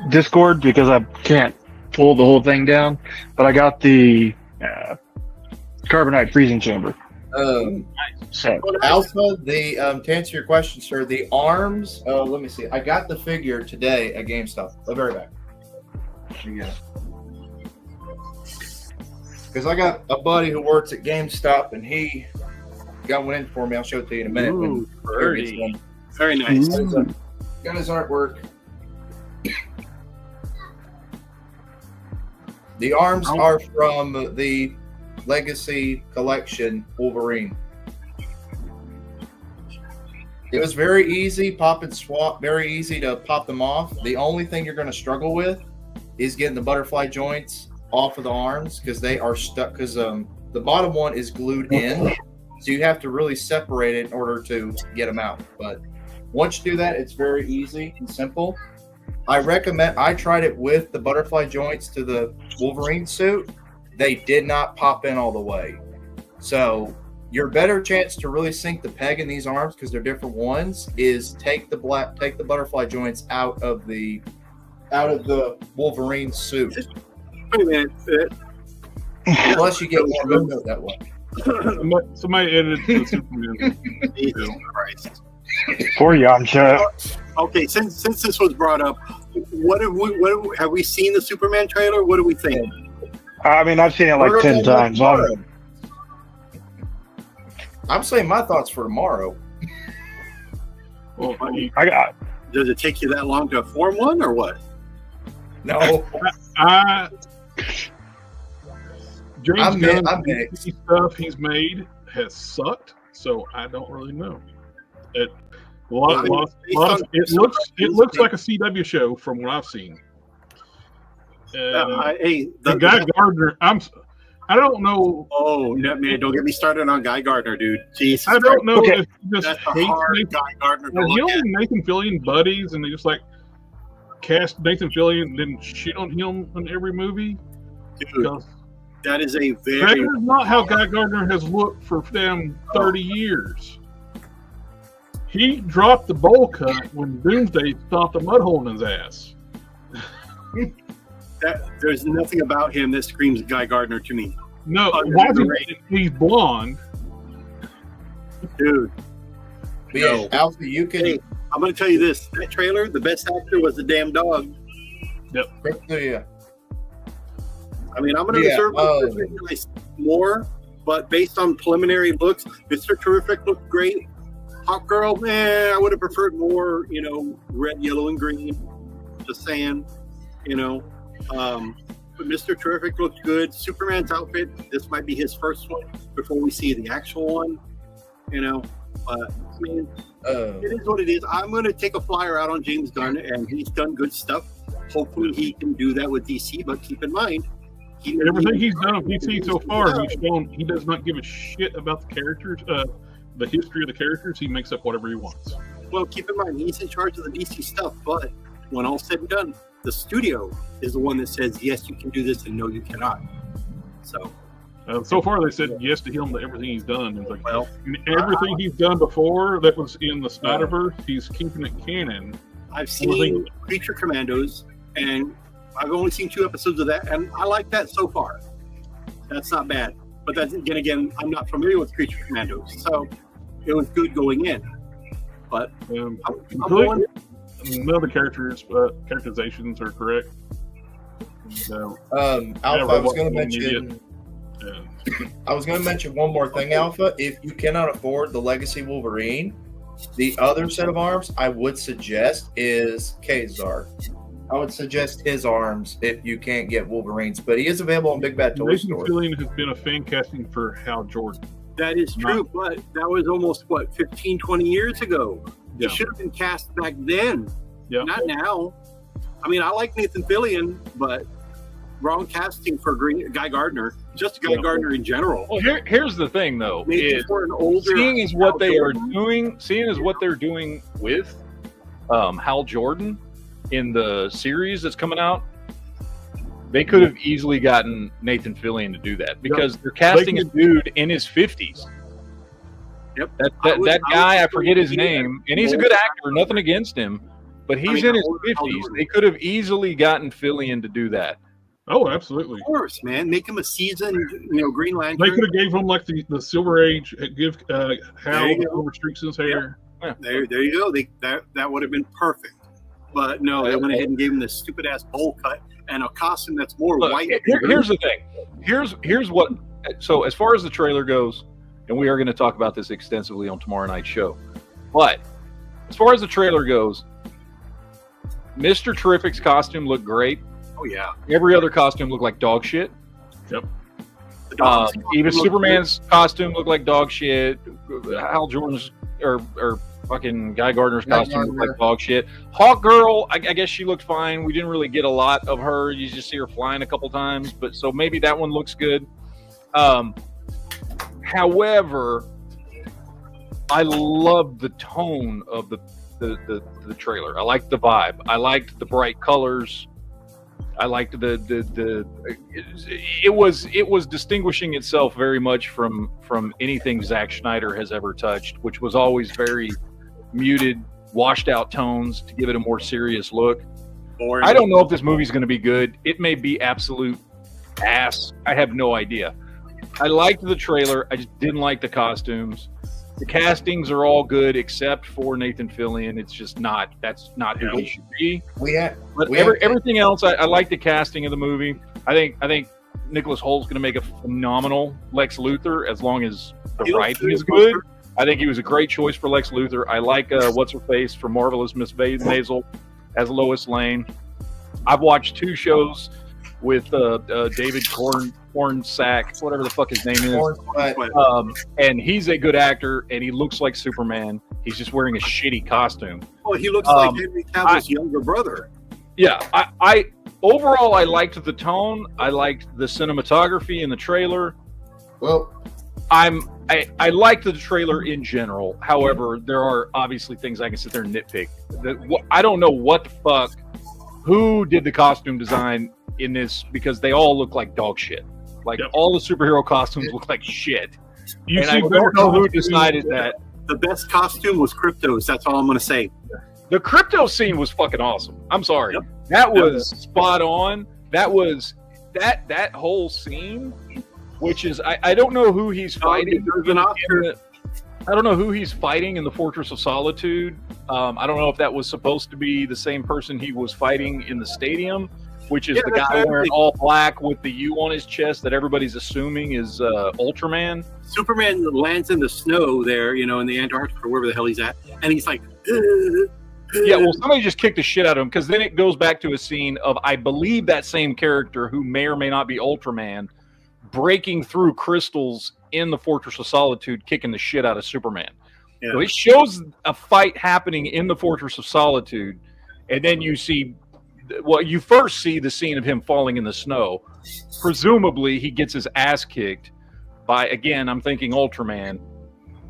Discord because I can't pull the whole thing down. But I got the carbonite freezing chamber. So Alpha, to answer your question, sir, the arms. Let me see. I got the figure today at GameStop. I'll be right back. Because I got a buddy who works at GameStop, and he got one in for me. I'll show it to you in a minute. Ooh, when very nice. Got his artwork. The arms are from the Legacy Collection Wolverine. It was very easy, pop and swap, very easy to pop them off. The only thing you're going to struggle with is getting the butterfly joints off of the arms because they are stuck because the bottom one is glued in. So you have to really separate it in order to get them out. But once you do that, it's very easy and simple. I tried it with the butterfly joints to the Wolverine suit. They did not pop in all the way. So your better chance to really sink the peg in these arms, because they're different ones, is take the butterfly joints out of the Wolverine suit. Wait a minute. Unless you get more movement that way. Somebody edited the Superman. Jesus Christ. For Yamcha. Okay, since this was brought up, have we seen the Superman trailer? What do we think? I mean, I've seen it like 10 times. I'm saying my thoughts for tomorrow. Well, Does it take you that long to form one, or what? No. James Gunn's stuff he's made has sucked, so I don't really know. It looks like a CW show from what I've seen. The Guy Gardner, I don't know. Oh, no, man, don't get me started on Guy Gardner, dude. Jesus, I don't know Okay. if he just hates Guy Gardner. Him and Nathan Fillion buddies, and they just like cast Nathan Fillion and then shit on him in every movie. Dude, that is a That very. is not how Guy Gardner has looked for damn 30 years. He dropped the bowl cut when Doomsday stomped a mud hole in his ass. There's nothing about him that screams Guy Gardner to me. No, he's blonde. Dude. No. Alpha, you can. Hey, I'm going to tell you this. That trailer, the best actor was the damn dog. Yep. Yeah. I mean, I'm going to reserve more, but based on preliminary looks, Mr. Terrific looked great. Hawk Girl, I would have preferred more, red, yellow, and green. Just saying, But Mr. Terrific looked good. Superman's outfit, this might be his first one before we see the actual one, But, I mean, it is what it is. I'm going to take a flyer out on James Gunn, and he's done good stuff. Hopefully he can do that with DC, but keep in mind, everything he's done with DC so far, he's shown he does not give a shit about the characters, the history of the characters. He makes up whatever he wants. Well, keep in mind, he's in charge of the DC stuff, but when all's said and done, the studio is the one that says, yes, you can do this, and no, you cannot. So far, they said yes to him to everything he's done. It's like, well, everything he's done before that was in the Snyderverse, he's keeping it canon. I've seen Creature Commandos, and I've only seen 2 episodes of that, and I like that so far. That's not bad. But then again, I'm not familiar with Creature Commandos, so it was good going in. But I'm going. None of the characterizations are correct. So, Alpha, I was going to mention one more thing, Alpha. If you cannot afford the Legacy Wolverine, the other set of arms I would suggest is Kazar. I would suggest his arms if you can't get Wolverine's, but he is available on Big Bad Toy Store. Nathan Fillion has been a fan casting for Hal Jordan. That is true, but that was almost, 15, 20 years ago. Yeah. He should have been cast back then, not now. I mean, I like Nathan Fillion, but wrong casting for Guy Gardner. Just Guy Gardner in general. Well, here's the thing, though. Seeing as what they're doing with Hal Jordan in the series that's coming out, they could have easily gotten Nathan Fillion to do that because they're casting a dude in his 50s. Yep. That guy, I forget his name, and he's a good actor, nothing against him, but he's in his 50s. They could have easily gotten Fillion to do that. Oh, absolutely. Of course, man. Make him a seasoned, Green Lantern. They could have gave him like the Silver Age, give Hal you go. over streaks in his hair. There you go. That would have been perfect. But no, they went ahead and gave him this stupid ass bowl cut and a costume that's more white. Here's the thing. Here's what. So as far as the trailer goes, and we are going to talk about this extensively on tomorrow night's show. But as far as the trailer goes, Mr. Terrific's costume looked great. Oh yeah. Every other costume looked like dog shit. Yep. Even Superman's costume looked like dog shit. Hal Jordan's or fucking Guy Gardner's costume looked like dog shit. Hawk Girl, I guess she looked fine. We didn't really get a lot of her. You just see her flying a couple times, but so maybe that one looks good. However, I loved the tone of the trailer. I liked the vibe. I liked the bright colors. I liked it was distinguishing itself very much from anything Zack Snyder has ever touched, which was always very muted, washed out tones to give it a more serious look. I don't know if this movie's going to be good. It may be absolute ass. I have no idea. I liked the trailer. I just didn't like the costumes. The castings are all good except for Nathan Fillion. It's just not. That's not who he should be. Everything else, I like the casting of the movie. I think Nicholas Holt's going to make a phenomenal Lex Luthor as long as the writing is good. I think he was a great choice for Lex Luthor. I like what's her face from Marvelous Miss Maisel as Lois Lane. I've watched 2 shows with David Hornsack, whatever the fuck his name is. And he's a good actor, and he looks like Superman. He's just wearing a shitty costume. Well, he looks like Henry Cavill's younger brother. Yeah, I overall I liked the tone. I liked the cinematography in the trailer. Well, I liked the trailer in general. However, there are obviously things I can sit there and nitpick. I don't know what the fuck, who did the costume design in this, because they all look like dog shit. Like all the superhero costumes look like shit. And I don't know who decided that. The best costume was Crypto's. That's all I'm going to say. The Crypto scene was fucking awesome. I'm sorry. Yep. That was spot on. That was that whole scene, which is I don't know who he's fighting. I don't know who he's fighting in the Fortress of Solitude. I don't know if that was supposed to be the same person he was fighting in the stadium, which is the guy wearing all black with the U on his chest that everybody's assuming is Ultraman. Superman lands in the snow there, in the Antarctic or wherever the hell he's at, and he's like, yeah, well, somebody just kicked the shit out of him, because then it goes back to a scene of, I believe, that same character, who may or may not be Ultraman, breaking through crystals in the Fortress of Solitude, kicking the shit out of Superman. Yeah. So it shows a fight happening in the Fortress of Solitude, and then you see, you first see the scene of him falling in the snow. Presumably, he gets his ass kicked by, again, I'm thinking Ultraman,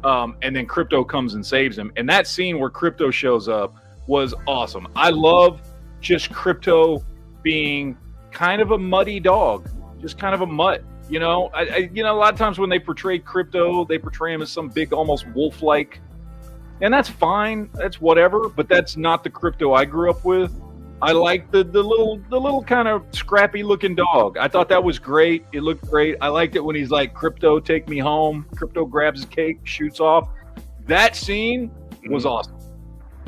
and then Crypto comes and saves him. And that scene where Crypto shows up was awesome. I love just Crypto being kind of a muddy dog, just kind of a mutt. A lot of times when they portray Crypto, they portray him as some big, almost wolf-like, and that's fine. That's whatever. But that's not the Crypto I grew up with. I like the little kind of scrappy looking dog. I thought that was great. It looked great. I liked it when he's like, "Crypto, take me home." Crypto grabs his cake, shoots off. That scene was awesome.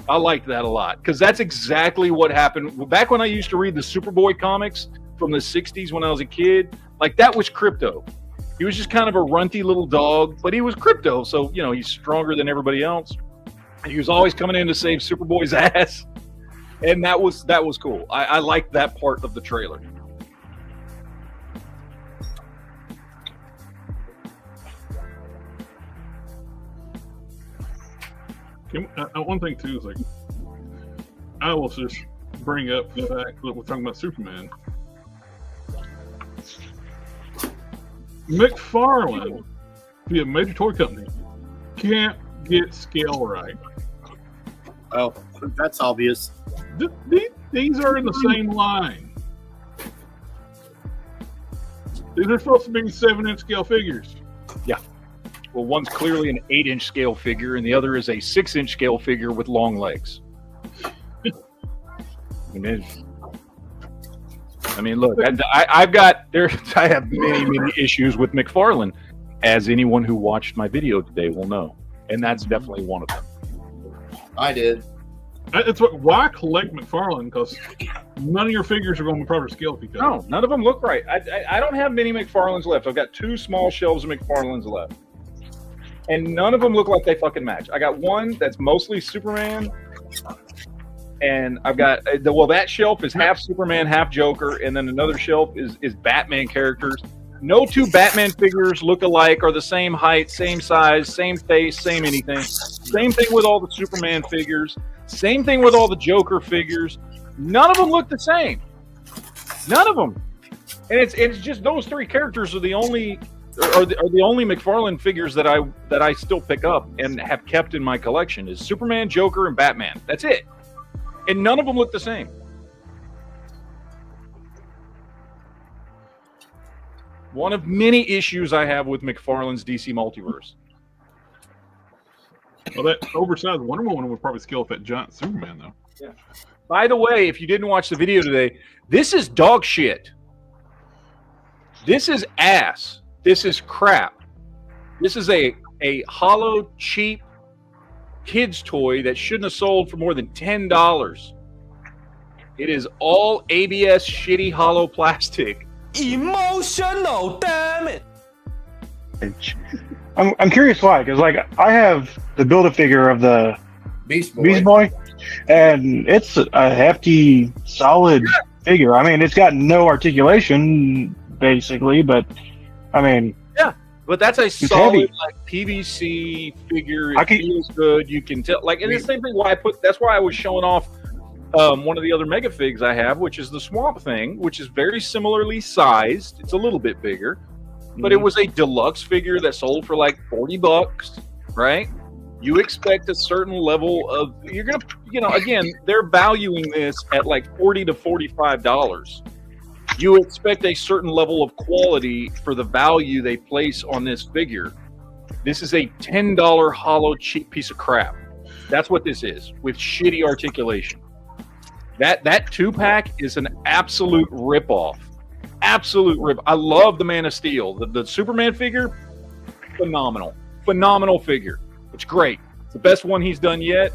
I liked that a lot, because that's exactly what happened back when I used to read the Superboy comics from the 60s when I was a kid. Like, that was Crypto. He was just kind of a runty little dog, but he was Crypto, so he's stronger than everybody else. And he was always coming in to save Superboy's ass. And that was cool. I liked that part of the trailer. One thing too is, like, I will just bring up the fact that we're talking about Superman. McFarlane, via major toy company, can't get scale right. Well, that's obvious. These are in the same line. These are supposed to be 7-inch scale figures. Yeah. Well, one's clearly an 8-inch scale figure, and the other is a 6-inch scale figure with long legs. I mean, look, I have many issues with McFarlane, as anyone who watched my video today will know, and that's definitely one of them. I did. It's why collect McFarlane? Because none of your figures are going to proper scale. Because No, none of them look right. I don't have many McFarlanes left. I've got 2 small shelves of McFarlanes left, and none of them look like they fucking match. I got one that's mostly Superman, and I've got that shelf is half Superman, half Joker, and then another shelf is Batman characters. No 2 Batman figures look alike, or the same height, same size, same face, same anything. Same thing with all the Superman figures. Same thing with all the Joker figures. None of them look the same. None of them. And it's just those 3 characters are the only McFarlane figures that I still pick up and have kept in my collection is Superman, Joker, and Batman. That's it. And none of them look the same. One of many issues I have with McFarlane's DC Multiverse. Well, that oversized Wonder Woman would probably scale up that giant Superman, though. Yeah. By the way, if you didn't watch the video today, this is dog shit. This is ass. This is crap. This is a hollow, cheap kid's toy that shouldn't have sold for more than $10. It is all ABS shitty hollow plastic. Emotional, damn it. I'm curious why, because like I have the Build-A-Figure of the Beast Boy, and it's a hefty, solid figure. I mean, it's got no articulation basically, but I mean, but that's a solid heavy. like PVC figure. It feels good. You can tell. Like, and it's the same thing. That's why I was showing off one of the other mega figs I have, which is the Swamp Thing, which is very similarly sized. It's a little bit bigger, but it was a deluxe figure that sold for like $40, right? You expect a certain level of, you're gonna, again, they're valuing this at like $40 to $45. You expect a certain level of quality for the value they place on this figure. This is a $10 hollow cheap piece of crap. That's what this is, with shitty articulation. That 2-pack is an absolute ripoff. Absolute rip. I love the Man of Steel. The Superman figure, phenomenal figure. It's great. It's the best one he's done yet.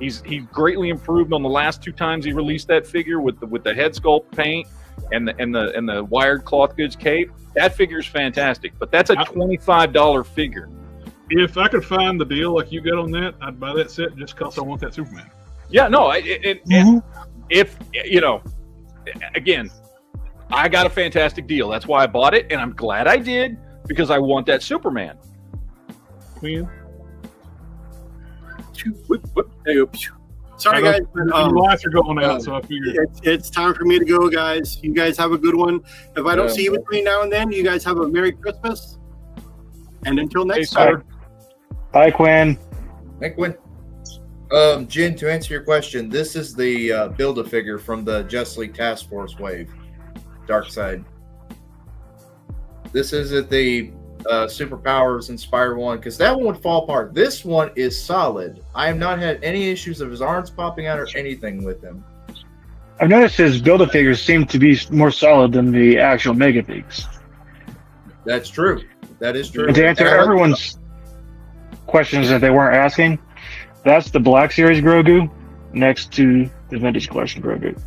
He's greatly improved on the last 2 times he released that figure with the head sculpt paint and the wired cloth goods cape. That figure's fantastic, but that's a $25 figure. If I could find the deal like you got on that, I'd buy that set just because I want that Superman. Yeah, no, if again, I got a fantastic deal. That's why I bought it, and I'm glad I did because I want that Superman. Quinn? Sorry, guys. Lights are going out, so I figured it's time for me to go, guys. You guys have a good one. If I don't see you between now and then, you guys have a Merry Christmas. And until next time. Bye, Quinn. Hey, Quinn. Jin, to answer your question, this is the Build-A-Figure from the Justice League Task Force wave, Dark Side. This isn't the Superpowers Inspire one, because that one would fall apart. This one is solid. I have not had any issues of his arms popping out or anything with him. I've noticed his Build-A-Figures seem to be more solid than the actual Megafigs. That's true. That is true. And to answer everyone's questions that they weren't asking, that's the Black Series Grogu next to the Vintage Collection Grogu.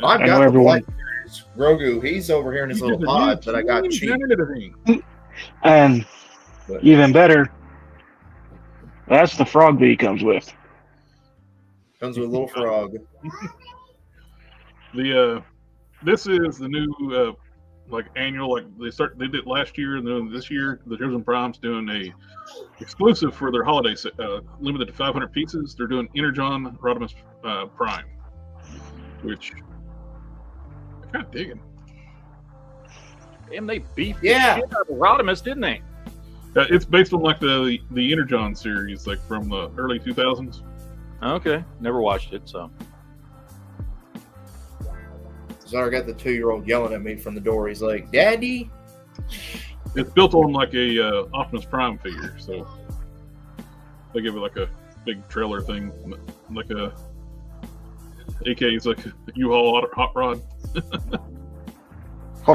I've got the Black Series Grogu. He's over here in his little pod that I got cheap. And even better, that's the frog that he comes with. Comes with a little frog. This is the new annual, they did last year, and then this year the Chosen Prime's doing a exclusive for their holiday set, limited to 500 pieces. They're doing Energon Rodimus Prime, which I'm kind of digging. Damn, they beefed the shit out of Rodimus, didn't they? It's based on like the Energon series, like from the early 2000s. Okay, never watched it, so. So I got the 2-year-old yelling at me from the door. He's like, "Daddy." It's built on like a Optimus Prime figure, so they give it like a big trailer thing, like a AK's like a U-Haul hot rod.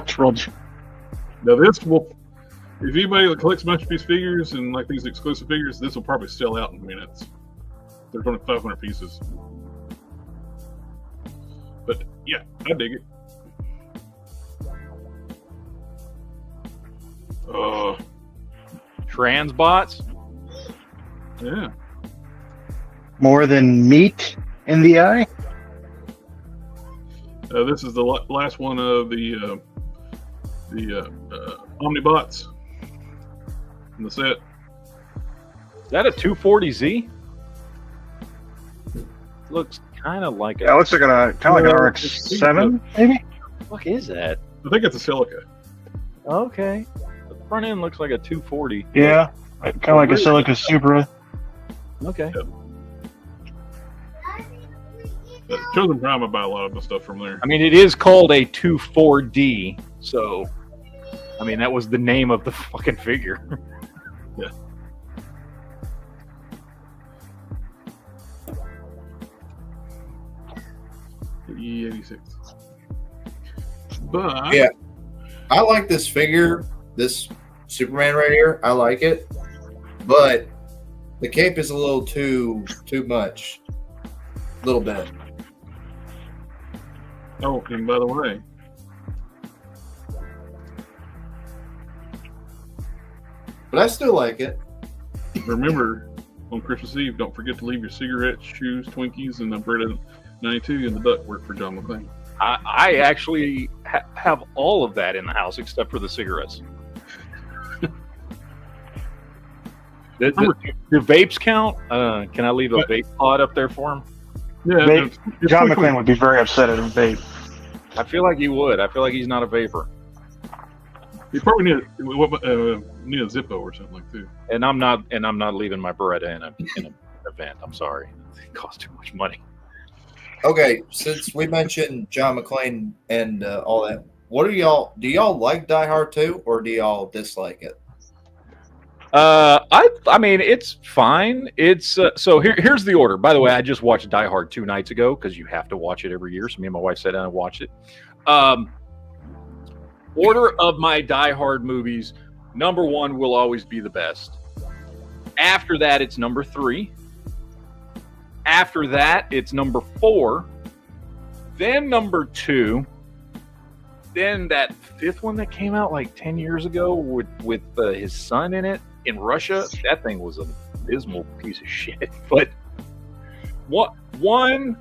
Cultural. Now this will, if anybody that collects Masterpiece figures and like these exclusive figures, this will probably sell out in minutes. There's only 500 pieces. But yeah, I dig it. Transbots. Yeah. More than meat in the eye. This is the last one of the Omnibots in the set. Is that a 240Z? Looks kind of like Yeah, it looks like kind of like an RX-7, maybe. What is that? I think it's a Silica. Okay. The front end looks like a 240. Yeah, kind of like a Silica Supra. Okay. Yep. Chosen Prime, I buy a lot of the stuff from there. I mean, it is called a 24D, so I mean that was the name of the fucking figure. Yeah. E86. But Yeah. I like this figure, this Superman right here. I like it, but the cape is a little too much. A little bit. oh, and by the way, But I still like it. remember on Christmas Eve, don't forget to leave your cigarettes, shoes, Twinkies, and the Beretta 92 and the ductwork for John McClane. I actually have all of that in the house except for the cigarettes. Do vapes count? Can I leave a vape pod up there for him? Yeah, Vape. it's John pretty McClane would be very upset at a vape. I feel like he would. I feel like he's not a vapor. You probably need a Zippo or something like that. And I'm not leaving my Beretta in an event. I'm sorry. It costs too much money. Okay, since we mentioned John McClane and all that, what do y'all like Die Hard 2 or do y'all dislike it? I mean, it's fine. It's so here's the order. By the way, I just watched Die Hard 2 nights ago because you have to watch it every year. So me and my wife sat down and watched it. Order of my Die Hard movies: number 1 will always be the best. After that, it's number 3. After that, it's number 4. Then number 2. Then that 5th one that came out like 10 years ago with his son in it in Russia. That thing was an abysmal piece of shit. But 1,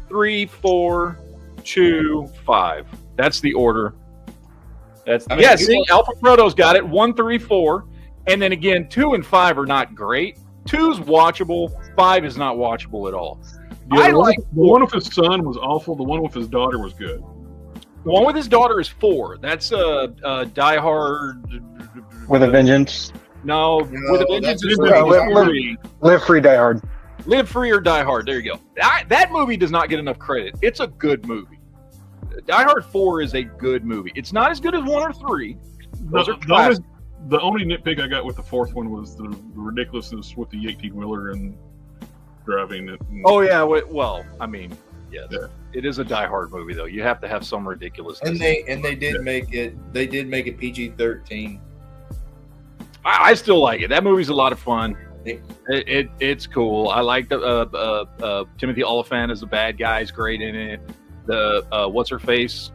3, 4, 2, 5. That's the order. See, Alpha Proto's got it. 1, 3, 4. And then again, 2 and 5 are not great. 2's watchable. 5 is not watchable at all. Yeah, the one with his son was awful. The one with his daughter was good. The one with his daughter is 4. That's Die Hard With a Vengeance. No, With a Vengeance is Live Free, Die Hard. Live Free or Die Hard. There you go. That movie does not get enough credit. It's a good movie. Die Hard 4 is a good movie. It's not as good as 1 or 3. Those are classics. The only nitpick I got with the 4th one was the ridiculousness with the 18-wheeler and driving it. Oh yeah, well, I mean, yes, yeah. It is a Die Hard movie though. You have to have some ridiculousness. And they did make it. They did make it PG-13. I still like it. That movie's a lot of fun. It's cool. I like the Timothy Olyphant as the bad guy is great in it. The what's her face,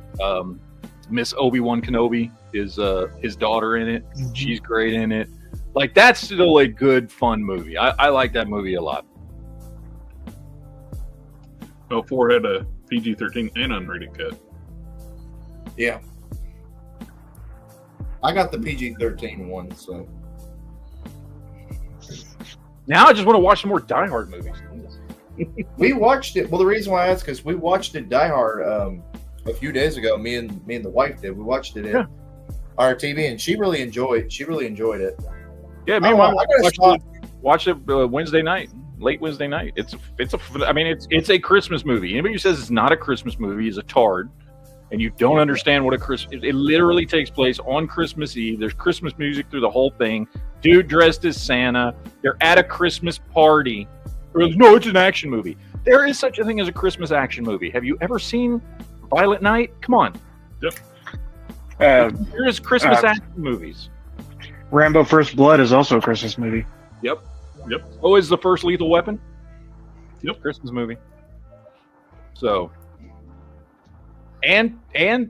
Miss Obi-Wan Kenobi is his daughter in it. She's great in it. Like that's still a good fun movie. I like that movie a lot. Oh, 4 had a PG-13 and unrated cut. Yeah. I got the PG-13 one, so. Now I just want to watch some more Die Hard movies. We watched it. Well, the reason why I asked is we watched it Die Hard a few days ago. Me and the wife did. We watched it at our TV, and she really enjoyed it. Yeah, me and my wife watched it Wednesday night, late Wednesday night. It's a Christmas movie. Anybody who says it's not a Christmas movie is a tard, and you don't understand what a Christmas. It literally takes place on Christmas Eve. There's Christmas music through the whole thing. Dude dressed as Santa. They're at a Christmas party. No, it's an action movie. There is such a thing as a Christmas action movie. Have you ever seen Violent Night? Come on. Yep. Here's Christmas action movies. Rambo: First Blood is also a Christmas movie. Yep. Yep. Oh, is the first Lethal Weapon? Yep. Christmas movie. So, and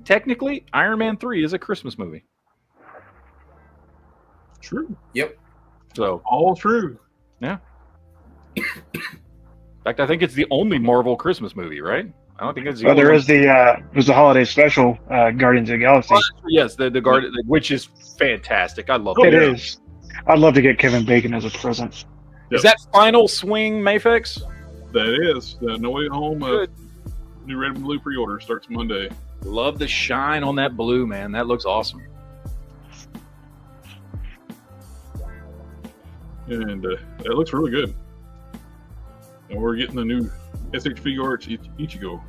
technically, Iron Man 3 is a Christmas movie. True. Yep. So All true. yeah. In fact, I think it's the only Marvel Christmas movie, right? I don't think it's the only There one. is there's the holiday special, Guardians of the Galaxy. Yes, the guard, which is fantastic. I love It it. is. I'd love to get Kevin Bacon as a present. Is that Final Swing Mayfix? That is. No Way Home. Good. New Red and Blue pre-order starts Monday. Love the shine on that blue, man. That looks awesome. And it looks really good. And we're getting the new SH Figure Arts Ichigo,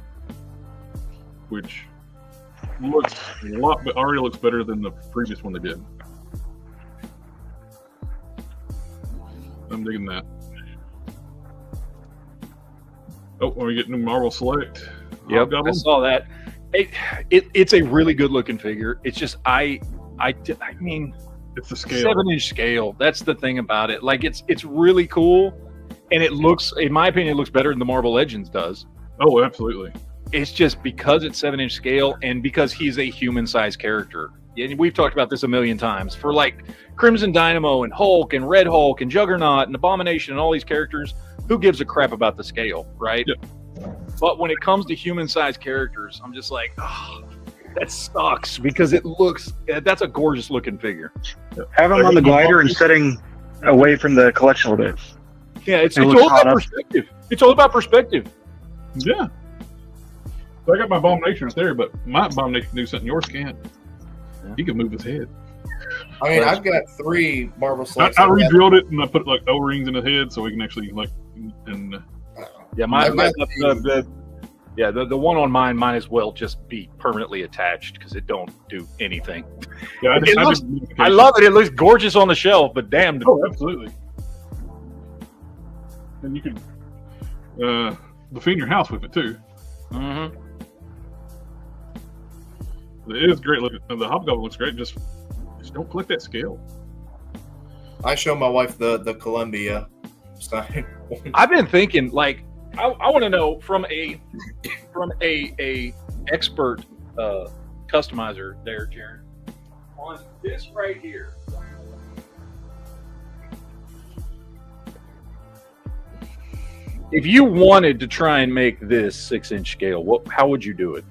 which looks a lot, but already looks better than the previous one they did. I'm digging that. Oh, when we get new Marvel Select. Yep, I Hobgoblin. saw that. It's a really good looking figure. It's just I mean, It's the scale. 7-inch scale. That's the thing about it. Like it's really cool, and it looks, in my opinion, it looks better than the Marvel Legends does. Oh, absolutely. It's just because it's 7-inch scale and because he's a human-sized character. And we've talked about this a million times. For like Crimson Dynamo and Hulk and Red Hulk and Juggernaut and Abomination and all these characters, who gives a crap about the scale, right? Yep. But when it comes to human-sized characters, I'm just like, oh, that sucks because it looks, that's a gorgeous looking figure. Have him on the glider and setting away from the collection a little bit. Yeah, it's It all looks about hot up. perspective. It's all about perspective. Yeah. So I got my Abomination right there, but my Abomination can do something yours can't. He can move his head. I mean, I've got 3 Marvel I selects. re-drilled it and I put like O-rings in his head so he can actually like and Yeah, the one on mine as well just be permanently attached because it don't do anything. yeah. I love it. It looks gorgeous on the shelf, but damn. Oh, absolutely. And you can defend your house with it too. Mm-hmm. It is great looking. The Hobgoblin looks great. Just don't collect that scale. I show my wife the Columbia Stein. I've been thinking, like, I want to know from a expert customizer there, Jaron, on this right here. If you wanted to try and make this 6-inch scale, how would you do it?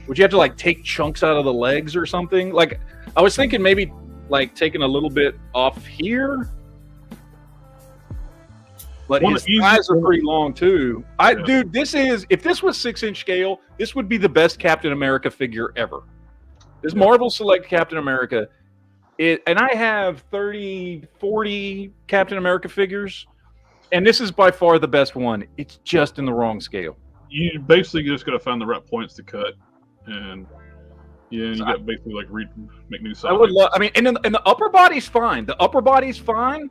Would you have to like take chunks out of the legs or something? Like, I was thinking maybe like taking a little bit off here. But his thighs are pretty long too. Dude, if this was 6-inch scale, this would be the best Captain America figure ever. This Marvel Select Captain America, and I have 30, 40 Captain America figures, and this is by far the best one. It's just in the wrong scale. You basically just got to find the right points to cut, and you got to basically like make new sides. I would love. I mean, and the upper body's fine. The upper body's fine.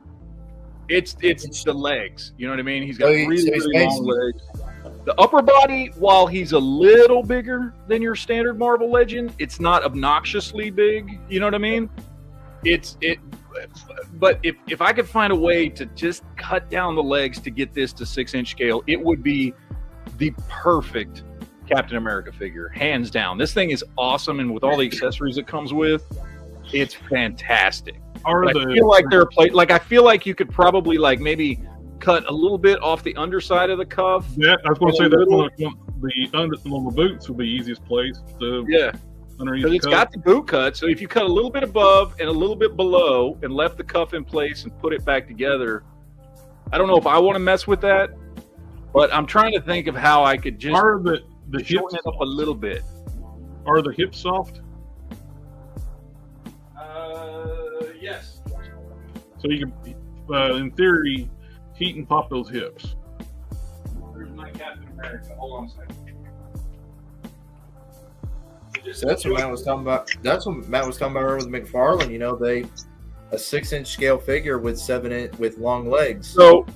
It's the legs. You know what I mean? He's got really long legs. The upper body, while he's a little bigger than your standard Marvel Legend, it's not obnoxiously big. You know what I mean? But if I could find a way to just cut down the legs to get this to 6-inch scale, it would be the perfect Captain America figure, hands down. This thing is awesome, and with all the accessories it comes with, it's fantastic. I feel like I feel like you could probably like maybe cut a little bit off the underside of the cuff. Yeah, I was going to say that on the boots would be easiest place. Underneath because it's got the boot cut. So if you cut a little bit above and a little bit below and left the cuff in place and put it back together, I don't know if I want to mess with that, but I'm trying to think of how I could just the shorten it up a little bit. Are the hips soft? Yes. So you can, in theory, heat and pop those hips. There's my Captain America. Hold on a second. So that's what Matt was talking about. That's what Matt was talking about earlier with McFarlane. You know, a 6-inch scale figure with with long legs. So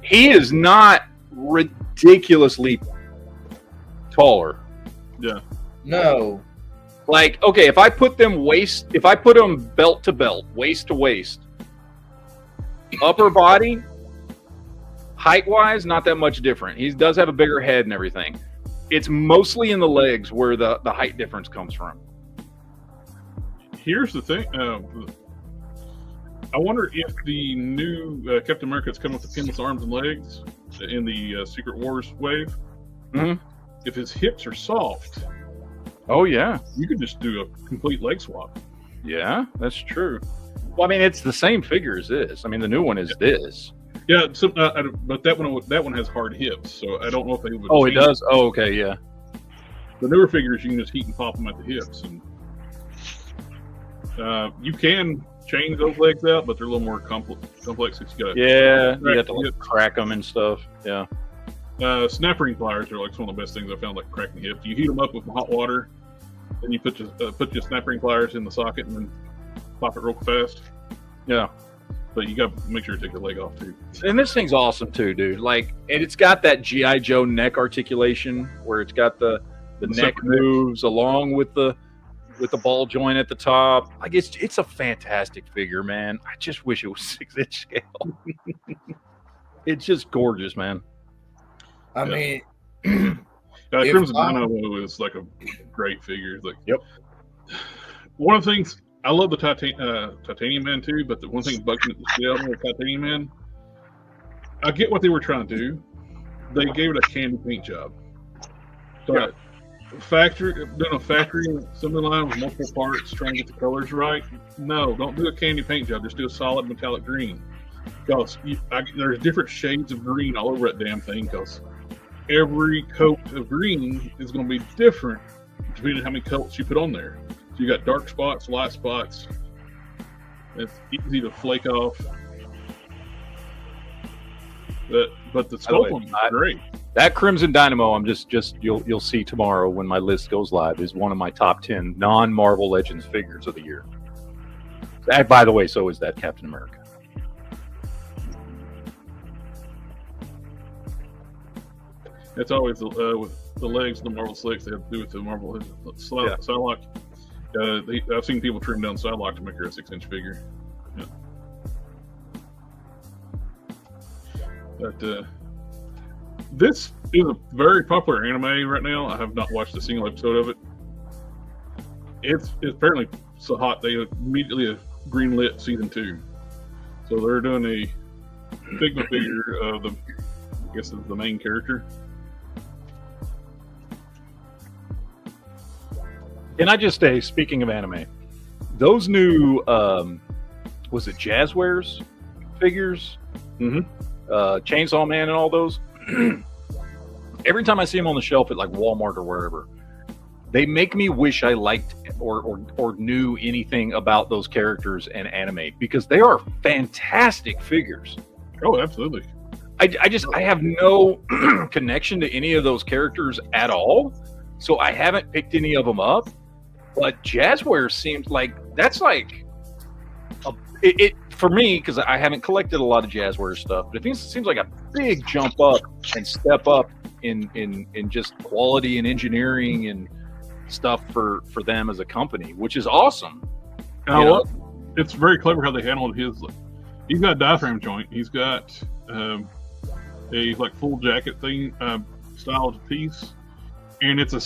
he is not ridiculously taller. Yeah. No. Like, okay, if I put them belt to belt, waist to waist, upper body, height wise, not that much different. He does have a bigger head and everything. It's mostly in the legs where the height difference comes from. Here's the thing. I wonder if the new Captain America that's coming with the pinless arms and legs in the Secret Wars wave, if his hips are soft, oh yeah, you could just do a complete leg swap. Yeah, that's true. Well, I mean, it's the same figure as this. I mean, the new one is this. Yeah, so, but that one has hard hips, so I don't know if they would. Oh, it does. Oh, okay, yeah. The newer figures, you can just heat and pop them at the hips, and you can change those legs out, but they're a little more complex. You have to like, crack them and stuff. Yeah. Snap ring pliers are like one of the best things I found, like cracking hips. You heat them up with hot water, then you put your snap ring pliers in the socket and then pop it real fast. Yeah. But you got to make sure to take the leg off too. And this thing's awesome too, dude. Like, and it's got that G.I. Joe neck articulation where it's got the neck moves along with the ball joint at the top. Like, it's a fantastic figure, man. I just wish it was 6-inch scale. It's just gorgeous, man. I mean, Crimson Dynamo is like a great figure. Like, yep. One of the things I love the Titanium Man too, but the one thing that bugs me at the scale with Titanium Man, I get what they were trying to do. They gave it a candy paint job. So doing a factory assembly line with multiple parts, trying to get the colors right. No, don't do a candy paint job. Just do a solid metallic green. Because there's different shades of green all over that damn thing. Because every coat of green is going to be different depending on how many coats you put on there. So you got dark spots, light spots. It's easy to flake off. But the sculpting is great. That Crimson Dynamo, I'm just you'll see tomorrow when my list goes live, is one of my top 10 non-Marvel Legends figures of the year. And by the way, so is that Captain America. It's always with the legs and the Marvel Slicks, they have to do with the Marvel Psylocke. I've seen people trim down Psylocke to make her a 6-inch figure. Yeah. But this is a very popular anime right now. I have not watched a single episode of it. It's apparently so hot they immediately greenlit season 2. So they're doing a Figma figure of I guess it's the main character. Can I just say, speaking of anime, those new was it Jazzwares figures? Chainsaw Man and all those. Every time I see them on the shelf at like Walmart or wherever, they make me wish I liked or knew anything about those characters and anime, because they are fantastic figures. Oh, absolutely. I have no connection to any of those characters at all, so I haven't picked any of them up. But Jazzwares seems like that's like it for me, because I haven't collected a lot of Jazzwares stuff, but it seems like a big jump up and step up in just quality and engineering and stuff for them as a company, which is awesome. It's very clever how they handled his. He's got a diaphragm joint. He's got a like full jacket thing styled piece, and it's a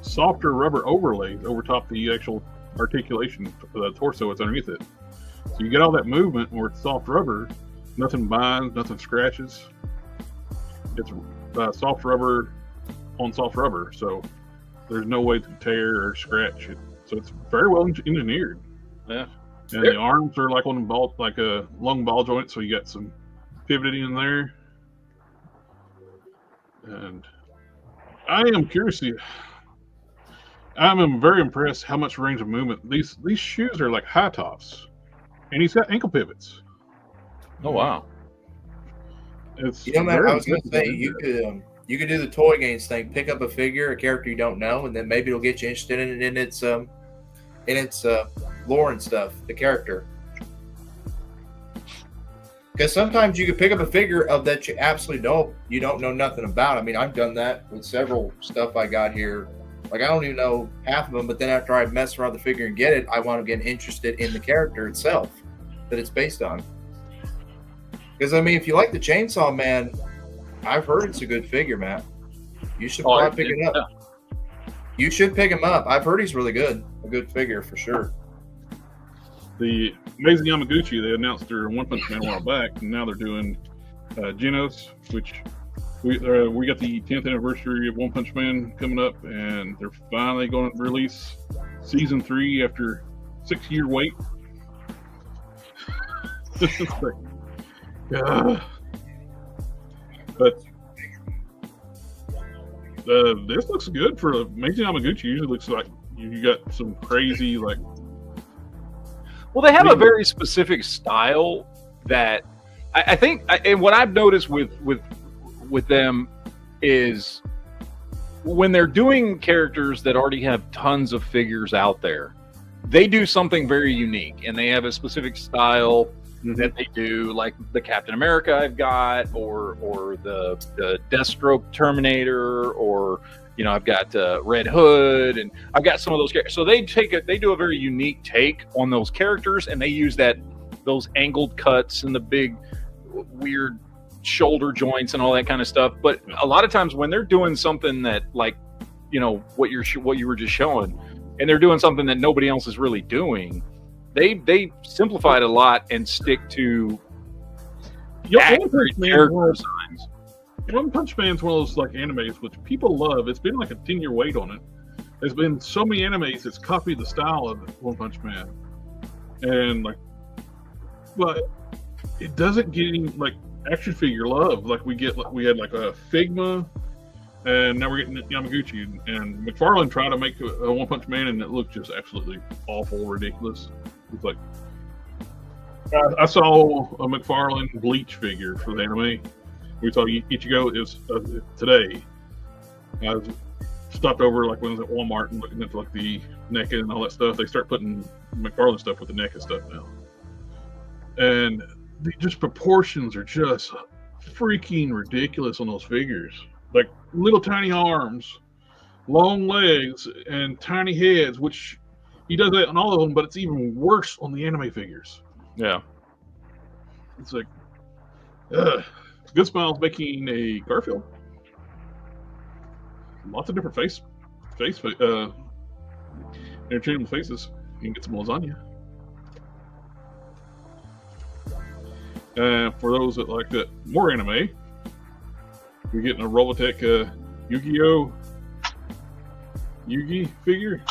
softer rubber overlay over top the actual articulation of the torso. It's underneath it, so you get all that movement where it's soft rubber. Nothing binds, nothing scratches. It's soft rubber on soft rubber, so there's no way to tear or scratch it. So it's very well engineered. Yeah. And the arms are like like a long ball joint, so you got some pivoting in there. And I am curious. I'm very impressed how much range of movement these shoes are, like high tops, and he's got ankle pivots. Oh wow! It's I was going to say you could do the Toy Games thing. Pick up a figure, a character you don't know, and then maybe it'll get you interested in its lore and stuff, the character. Because sometimes you can pick up a figure of that you absolutely don't know nothing about. I mean, I've done that with several stuff I got here Like, I don't even know half of them, but then after I mess around the figure and get it, I want to get interested in the character itself that it's based on. Because, I mean, if you like the Chainsaw Man, I've heard it's a good figure, Matt. You should probably pick it up. Yeah. You should pick him up. I've heard he's really good. A good figure for sure. The Amazing Yamaguchi, they announced their One Punch Man a while back, and now they're doing Genos, which we got the 10th anniversary of One Punch Man coming up, and they're finally going to release season 3 after 6-year wait. But this looks good for Amazing Yamaguchi. Usually looks like you got some crazy like. Well, they have a very specific style that I think, and what I've noticed with them is when they're doing characters that already have tons of figures out there, they do something very unique, and they have a specific style that they do, like the Captain America I've got, or the Deathstroke Terminator, or I've got Red Hood, and I've got some of those characters. So they do a very unique take on those characters, and they use those angled cuts and the big weird shoulder joints and all that kind of stuff. But a lot of times when they're doing something that, like, what you were just showing, and they're doing something that nobody else is really doing, they simplify it a lot and stick to accurate character designs. One Punch Man's one of those like animes which people love. It's been like a 10-year wait on it. There's been so many animes that's copied the style of One Punch Man, and but it doesn't get any like action figure love like we had like a Figma, and now we're getting Yamaguchi, and McFarlane tried to make a One Punch Man, and it looked just absolutely awful, ridiculous. It's like I saw a McFarlane Bleach figure for the anime. We saw Ichigo is today. I stopped over like when I was at Walmart and looking at like the NECA and all that stuff. They start putting McFarlane stuff with the NECA stuff now, and the just proportions are just freaking ridiculous on those figures. Like little tiny arms, long legs, and tiny heads. Which he does that on all of them, but it's even worse on the anime figures. Yeah, it's like, Good Smile's making a Garfield. Lots of different face, interchangeable faces. You can get some lasagna. For those that like that more anime, we're getting a Robotech Yu-Gi-Oh! Yugi figure.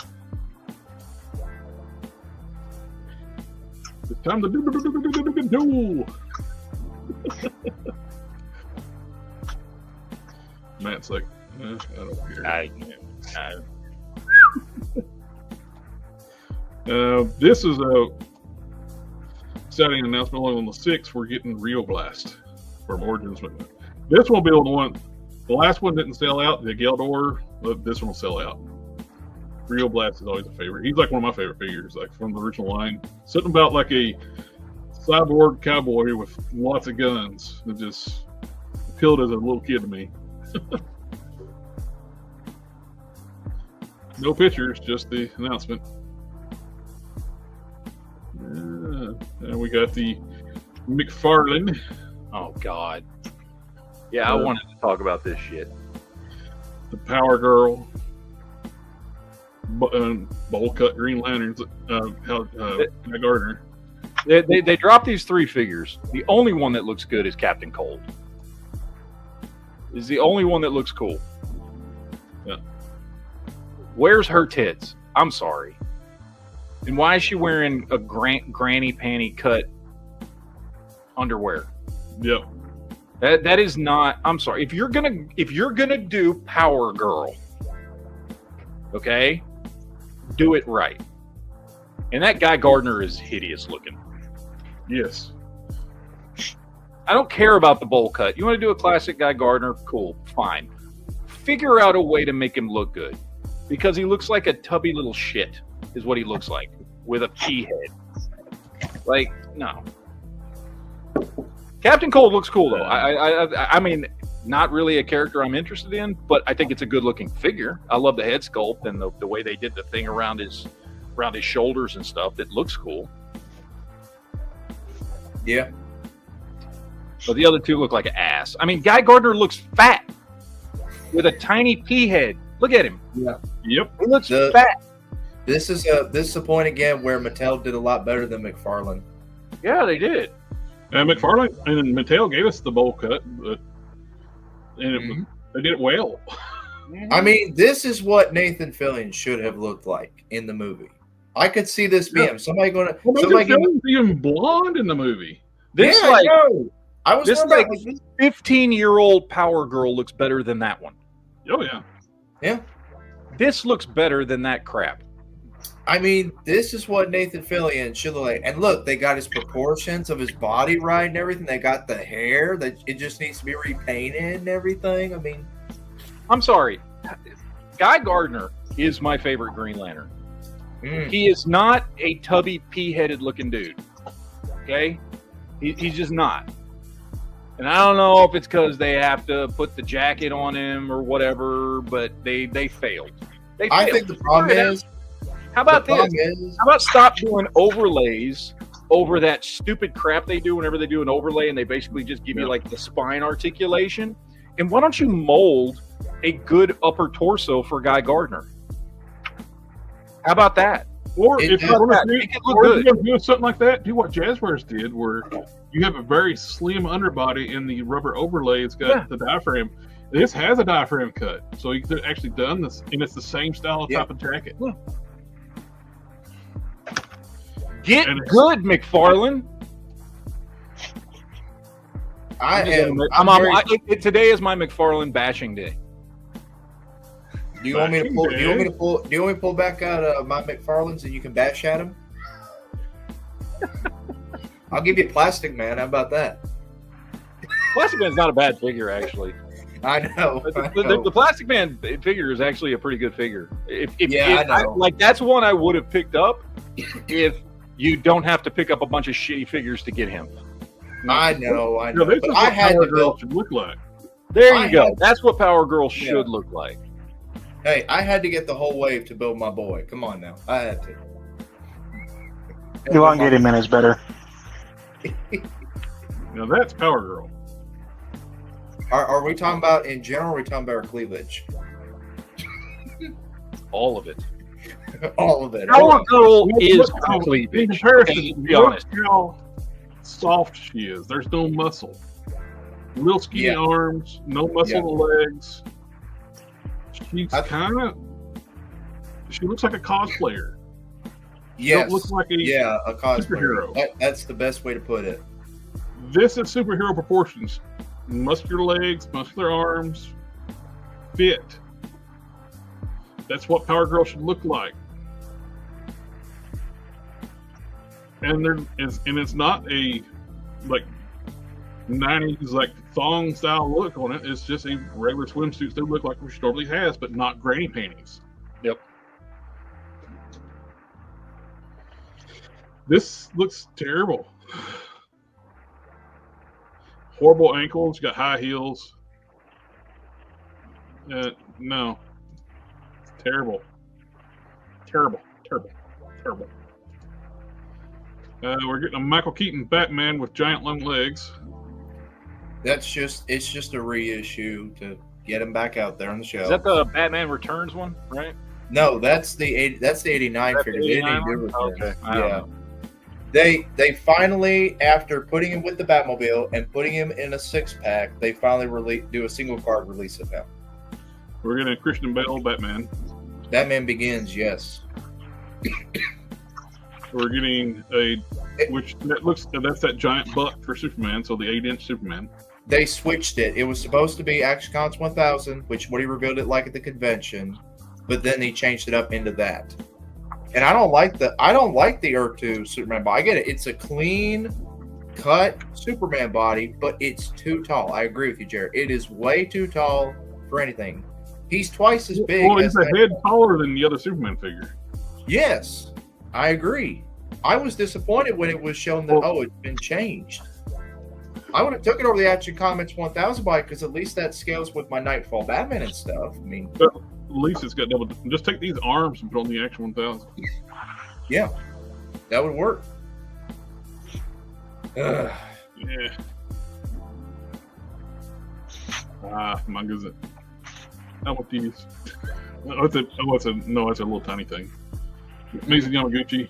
It's time to do. Matt's like, I don't care. This is a exciting announcement. On the 6th, we're getting Rio Blast from Origins. This won't be the one. The last one didn't sell out. The Geldor, this one will sell out. Rio Blast is always a favorite. He's like one of my favorite figures, like from the original line. Something about like a cyborg cowboy with lots of guns that just appealed as a little kid to me. No pictures, just the announcement. And we got the McFarlane. Oh God. Yeah, I wanted to talk about this shit. The Power Girl. Bowl cut Green Lanterns. Gardner. They dropped these 3 figures. The only one that looks good is Captain Cold. Is the only one that looks cool. Yeah. Where's her tits? I'm sorry. And why is she wearing a granny panty cut underwear? Yep. That is not. I'm sorry. If you're gonna do Power Girl, okay, do it right. And that Guy Gardner is hideous looking. Yes. I don't care about the bowl cut. You want to do a classic Guy Gardner? Cool, fine. Figure out a way to make him look good, because he looks like a tubby little shit. Is what he looks like with a pea head. Like, no. Captain Cold looks cool though. I mean, not really a character I'm interested in, but I think it's a good looking figure. I love the head sculpt and the way they did the thing around his shoulders and stuff. It looks cool. Yeah. But the other two look like an ass. I mean, Guy Gardner looks fat with a tiny pea head. Look at him. Yeah. Yep. He looks fat. This is a point again where Mattel did a lot better than McFarlane. Yeah, they did. McFarlane and Mattel gave us the bowl cut, but they did it well. I mean, this is what Nathan Fillion should have looked like in the movie. I could see this being somebody going to. Somebody even blonde in the movie. This yeah, I was this like 15-year-old Power Girl looks better than that one. Oh yeah. Yeah. This looks better than that crap. I mean, this is what Nathan Fillion should look like. And look, they got his proportions of his body right and everything. They got the hair that it just needs to be repainted and everything. I mean, I'm sorry. Guy Gardner is my favorite Green Lantern. He is not a tubby, pea-headed looking dude. Okay? He's just not. And I don't know if it's because they have to put the jacket on him or whatever, but they failed. I think the problem is... How about this? How about stop doing overlays over that stupid crap they do whenever they do an overlay and they basically just give you like the spine articulation? And why don't you mold a good upper torso for Guy Gardner? How about that? Or if you're going to do something like that, do what Jazzwares did, where you have a very slim underbody in the rubber overlay. It's got the diaphragm. This has a diaphragm cut, so you could actually done this, and it's the same style of type of jacket. Yeah. Get good, McFarlane. Today is my McFarlane bashing day. Do you want me to pull back out my McFarlanes and you can bash at them? I'll give you Plastic Man. How about that? Plastic Man's not a bad figure, actually. I know. The Plastic Man figure is actually a pretty good figure. I know. That's one I would have picked up if you don't have to pick up a bunch of shitty figures to get him. I know. But I had to build. Should look like. There you go. That's what Power Girl should look like. Hey, I had to get the whole wave to build my boy. Come on now. I had to. You won't get him in his better. Now that's Power Girl. Are we talking about in general, or are we talking about our cleavage? All of it. All of it. Power Girl is cleavage. In comparison, be honest. How soft she is. There's no muscle. Real skinny arms, no muscle in the legs. She's kind of. She looks like a cosplayer. Yes. Looks like a cosplayer. superhero. That's the best way to put it. This is superhero proportions. Muscular legs, muscular arms, fit. That's what Power Girl should look like. And it's not a like 90s like thong style look on it. It's just a regular swimsuit that look like she normally has, but not granny panties. Yep. This looks terrible. Horrible ankles, got high heels. No. Terrible. Terrible. We're getting a Michael Keaton Batman with giant long legs. It's just a reissue to get him back out there on the show. Is that the Batman Returns one, right? No, that's the 89 figure. They didn't do it. Okay. Yeah. They finally, after putting him with the Batmobile and putting him in a 6-pack, they finally do a single card release of him. We're getting a Christian Bale Batman. Batman Begins, yes. We're getting that's that giant buck for Superman, so the 8-inch Superman. They switched it. It was supposed to be Action Cons 1000, which what he revealed it like at the convention, but then he changed it up into that. And I don't like the Earth 2 Superman body. I get it. It's a clean cut Superman body, but it's too tall. I agree with you, Jared. It is way too tall for anything. He's twice as big. Well, he's a head taller than the other Superman figure. Yes, I agree. I was disappointed when it was shown that it's been changed. I would have took it over the Action Comics 1000 bike because at least that scales with my Nightfall Batman and stuff. I mean, But at least it's got double. Just take these arms and put on the Action 1000. yeah, that would work. Yeah. My goodness. I want these. It's a little tiny thing. Amazing Yamaguchi.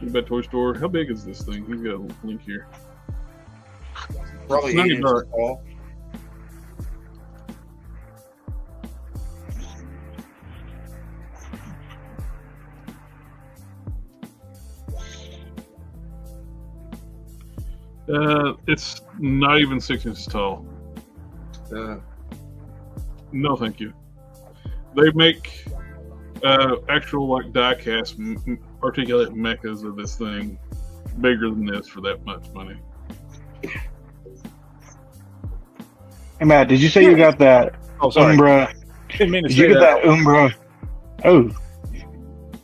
Bad toy store. How big is this thing? He's got a link here. Probably 8 inches tall. It's not even 6 inches tall. No, thank you. They make actual like die-cast articulate mechas of this thing bigger than this for that much money. Hey Matt, did you say you got that Umbra? Didn't mean to Did say you get that Umbra? Oh,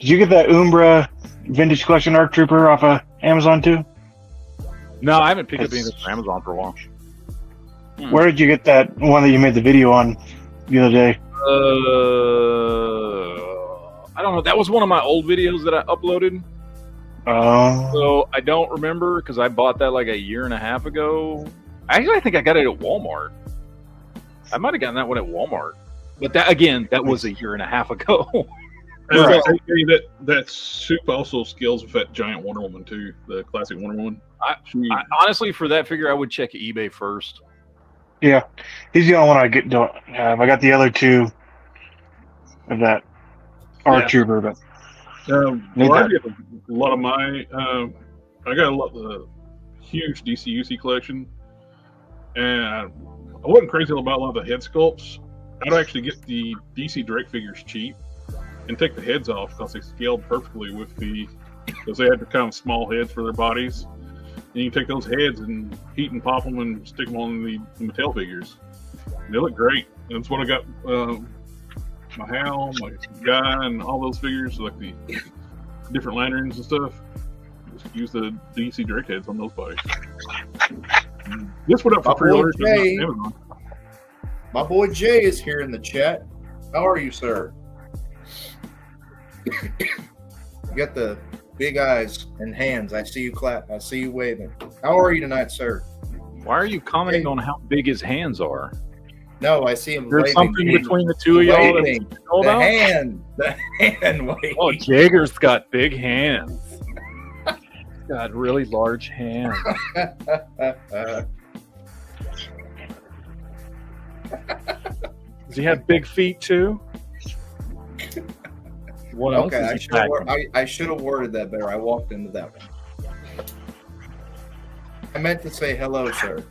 did you get that Umbra Vintage Collection Arc Trooper off of Amazon too? No, I haven't picked up anything from Amazon for a while. Where did you get that one that you made the video on the other day? I don't know. That was one of my old videos that I uploaded. Oh. So I don't remember because I bought that like a year and a half ago. Actually, I think I got it at Walmart. I might have gotten that one at Walmart. But that again, that was a year and a half ago. That soup also scales with that giant Wonder Woman too, the classic Wonder Woman. I honestly, for that figure, I would check eBay first. Yeah, he's the only one I don't have. I got the other two of that Arc Trooper, but I get a lot of my. I got a huge DCUC collection, and I wasn't crazy about a lot of the head sculpts. I'd actually get the DC direct figures cheap and take the heads off because they scaled perfectly because they had the kind of small heads for their bodies. And you can take those heads and heat and pop them and stick them on the Mattel figures. And they look great. That's what I got. My Hal, my Guy, and all those figures, like the different lanterns and stuff. Just use the DC direct heads on those bodies. This went up for pre-order. My boy Jay is here in the chat. How are you, sir? You got the big eyes and hands. I see you clap. I see you waving. How are you tonight, sir? Why are you commenting on how big his hands are? No, I see him There's waving. something between the two of y'all. The hand waving. Oh, Jager's got big hands. He's got really large hands. Does he have big feet too? What else Okay, is he I should have worded that better. I walked into that one. I meant to say hello, sir.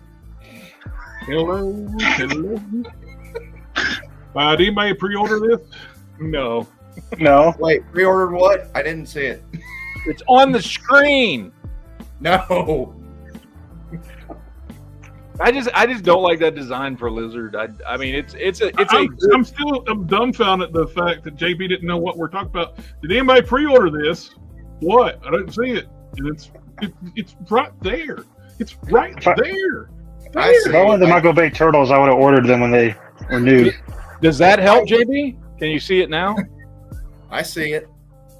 Hello. Did anybody pre-order this? No. no. Wait, pre-ordered what? I didn't see it. It's on the screen. No. I just don't like that design for Lizard. I mean, I'm still dumbfounded at the fact that JB didn't know what we're talking about. Did anybody pre-order this? What? I didn't see it, and it's right there. It's right there. If I wanted the Michael Bay Turtles, I would have ordered them when they were new. Does that help, JB? Can you see it now? I see it.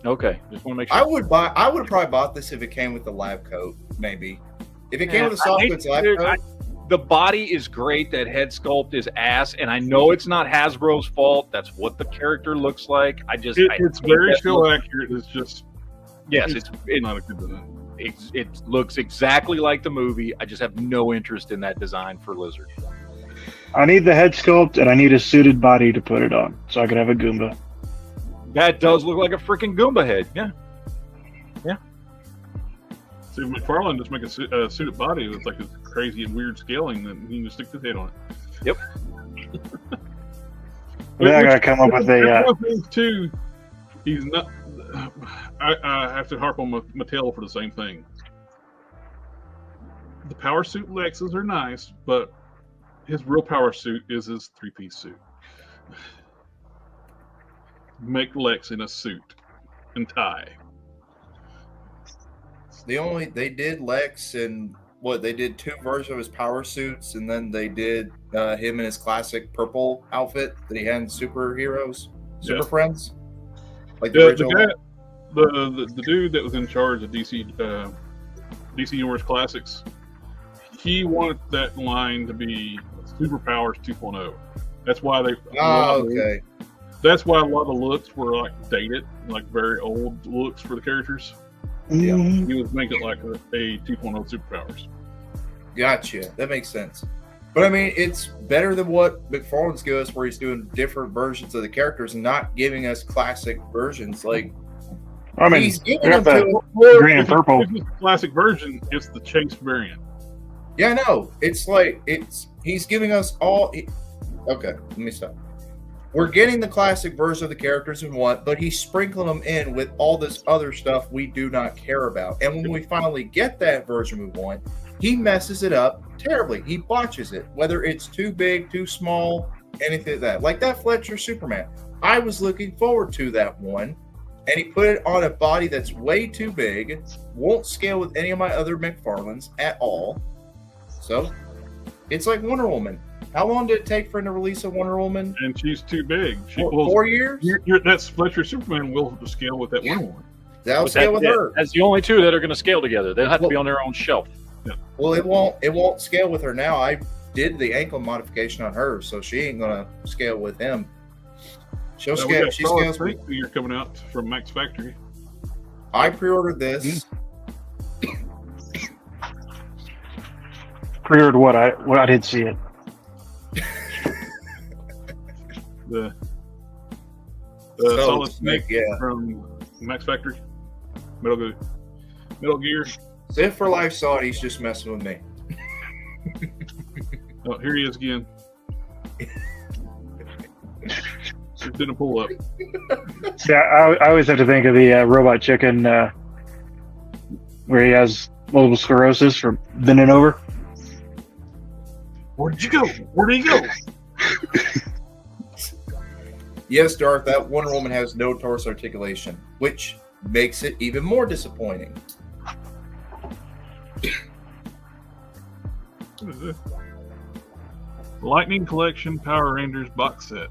Okay, just want to make sure. I would have probably bought this if it came with the lab coat, maybe. If it came with a soft goods lab coat. The body is great. That head sculpt is ass, and I know it's not Hasbro's fault. That's what the character looks like. It's very still accurate. It's just it's not a good design. It looks exactly like the movie. I just have no interest in that design for Lizard. I need the head sculpt, and I need a suited body to put it on, so I can have a Goomba. That does look like a freaking Goomba head. Yeah. See, McFarlane just make a suited body with like a crazy and weird scaling, then he can just stick his head on it. Yep. Then I gotta come up with a. Too, he's not. I have to harp on Mattel for the same thing. The power suit Lexes are nice, but his real power suit is his three-piece suit. Make Lex in a suit and tie. They did Lex in they did 2 versions of his power suits, and then they did him in his classic purple outfit that he had in Superheroes, Super Friends, like the original. The dude that was in charge of DC Universe Classics, he wanted that line to be Superpowers 2.0. That's why they. Okay. That's why a lot of the looks were like dated, like very old looks for the characters. Yeah. He was making it like a 2.0 superpowers. Gotcha. That makes sense. But I mean, it's better than what McFarlane's giving us, where he's doing different versions of the characters and not giving us classic versions. Like, I mean, he's giving them to green and purple. If it's the classic version, it's the chase variant. Yeah, no. It's like he's giving us all. Okay, let me stop. We're getting the classic version of the characters we want, but he's sprinkling them in with all this other stuff we do not care about. And when we finally get that version we want, he messes it up terribly. He botches it, whether it's too big, too small, anything like that. Like that Fletcher Superman. I was looking forward to that one, and he put it on a body that's way too big, won't scale with any of my other McFarlanes at all. So, it's like Wonder Woman. How long did it take for him to release a Wonder Woman? And she's too big. 4 years? That's Fletcher Superman will scale with that Wonder Woman. That'll scale with her. That's the only 2 that are going to scale together. They'll have to be on their own shelf. Yeah. Well, it won't scale with her now. I did the ankle modification on her, so she ain't gonna scale with him. She scales. You're coming out from Max Factory. I pre-ordered this. Pre-ordered what? I did see it. The Solid Solid Snake from Max Factory. Metal Gear. So if For Life saw it, he's just messing with me. Oh, here he is again. Just didn't pull up. See, I always have to think of the Robot Chicken where he has multiple sclerosis from bending over. Where did you go? Where did he go? Yes, Darth, that Wonder Woman has no torso articulation, which makes it even more disappointing. What is this? Lightning Collection Power Rangers box set.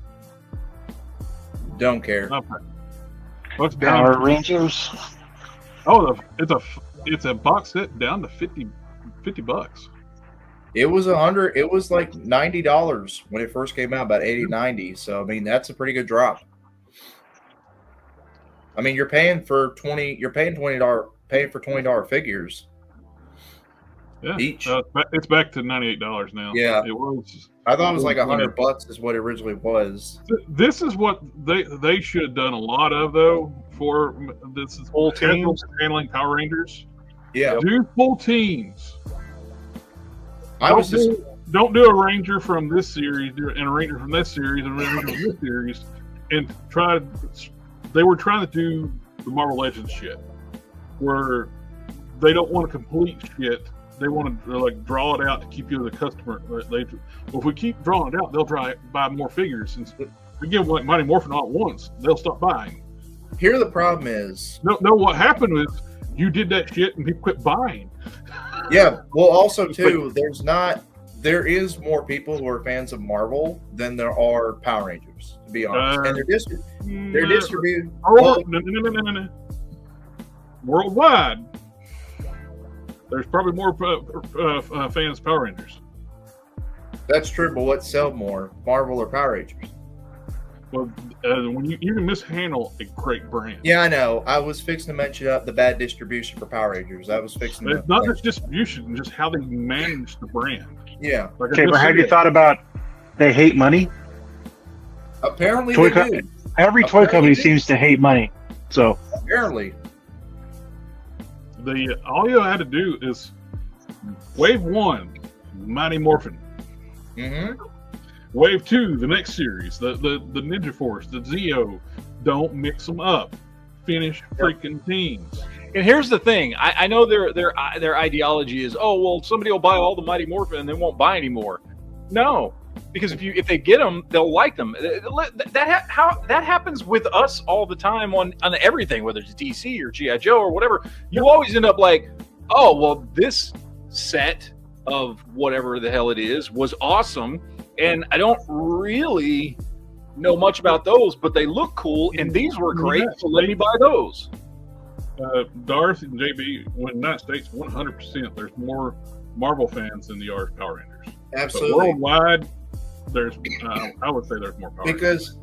Don't care. Okay. What's Power down? Rangers. Oh, it's a box set down to $50. It was $100. It was like $90 when it first came out, about $80-$90. So I mean, that's a pretty good drop. I mean, you're paying for $20. You're paying $20 figures. Yeah, each. It's back to $98 now. Yeah, it was. I thought it was like $100 is what it originally was. This is what they should have done a lot of though. For this is full teams handling Power Rangers. Yeah, do full teams. Don't do a Ranger from this series and a Ranger from this series and a Ranger from this series, and they were trying to do the Marvel Legends shit, where they don't want to complete shit. They want to like draw it out to keep you as a customer. If we keep drawing it out, they'll buy more figures. And we give like Mighty Morphin all at once, they'll stop buying. Here the problem is. No. What happened was you did that shit and people quit buying. Yeah. Well, also too, there is more people who are fans of Marvel than there are Power Rangers, to be honest. And they're distributed. No. Worldwide, there's probably more fans of Power Rangers. That's true, but what sell more, Marvel or Power Rangers? Well, when you can mishandle a great brand. Yeah, I know. I was fixing to mention the bad distribution for Power Rangers. I was fixing to. It's not just distribution, just how they manage the brand. Yeah. Like okay, but have you thought about they hate money? Apparently they do. Every toy company seems to hate money. So apparently. All you had to do is wave 1, Mighty Morphin. Mm-hmm. Wave 2, the next series, the Ninja Force, the Zeo. Don't mix them up. Finish freaking teams. And here's the thing: I know their ideology is, oh well, somebody will buy all the Mighty Morphin and they won't buy anymore. No, because if they get them, they'll like them. That happens with us all the time on everything, whether it's DC or GI Joe or whatever. You always end up like, oh well, this set of whatever the hell it is was awesome. And I don't really know much about those, but they look cool, and these were great, so let me buy those. Darth and JB, when in the United States, 100%, there's more Marvel fans than the are Power Rangers. Absolutely. But worldwide, there's I would say there's more Power Rangers. Because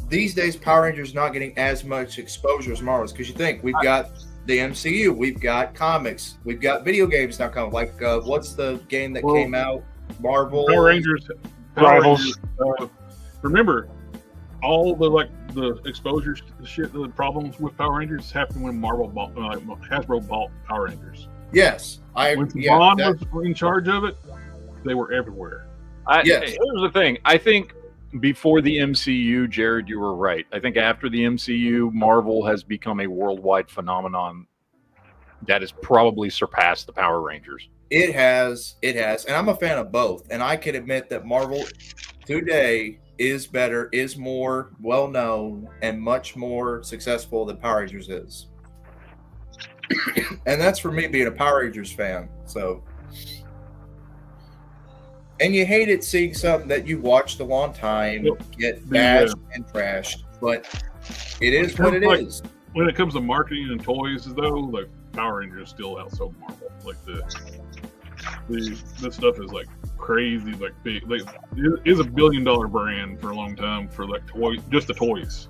these days, Power Rangers not getting as much exposure as Marvel's. Because you think we've got the MCU, we've got comics, we've got video games now coming. Like, what's the game that came out? Marvel Power Rangers. Rivals. Remember, all the exposures to the shit, the problems with Power Rangers happened when Hasbro bought Power Rangers. Yes, When Vaughn was in charge of it, they were everywhere. Here's the thing. I think before the MCU, Jared, you were right. I think after the MCU, Marvel has become a worldwide phenomenon that has probably surpassed the Power Rangers. It has, and I'm a fan of both. And I can admit that Marvel today is better, is more well known, and much more successful than Power Rangers is. And that's for me being a Power Rangers fan. So, and you hate it seeing something that you watched a long time get bashed and trashed, but it is what it is. When it comes to marketing and toys, though, like Power Rangers still outsold Marvel. Like this stuff is like crazy, like big. Like, it is $1 billion brand for a long time for like toys, just the toys.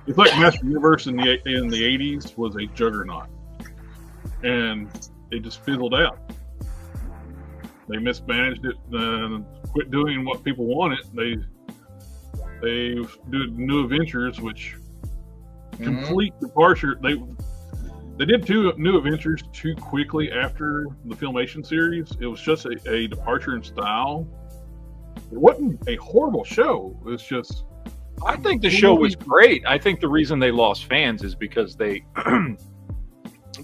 It's like Master Universe in the 80s was a juggernaut, and it just fizzled out. They mismanaged it and quit doing what people wanted. They did New Adventures, which complete departure. They did 2 New Adventures too quickly after the Filmation series. It was just a departure in style. It wasn't a horrible show. It's just. I think the show was great. I think the reason they lost fans is because they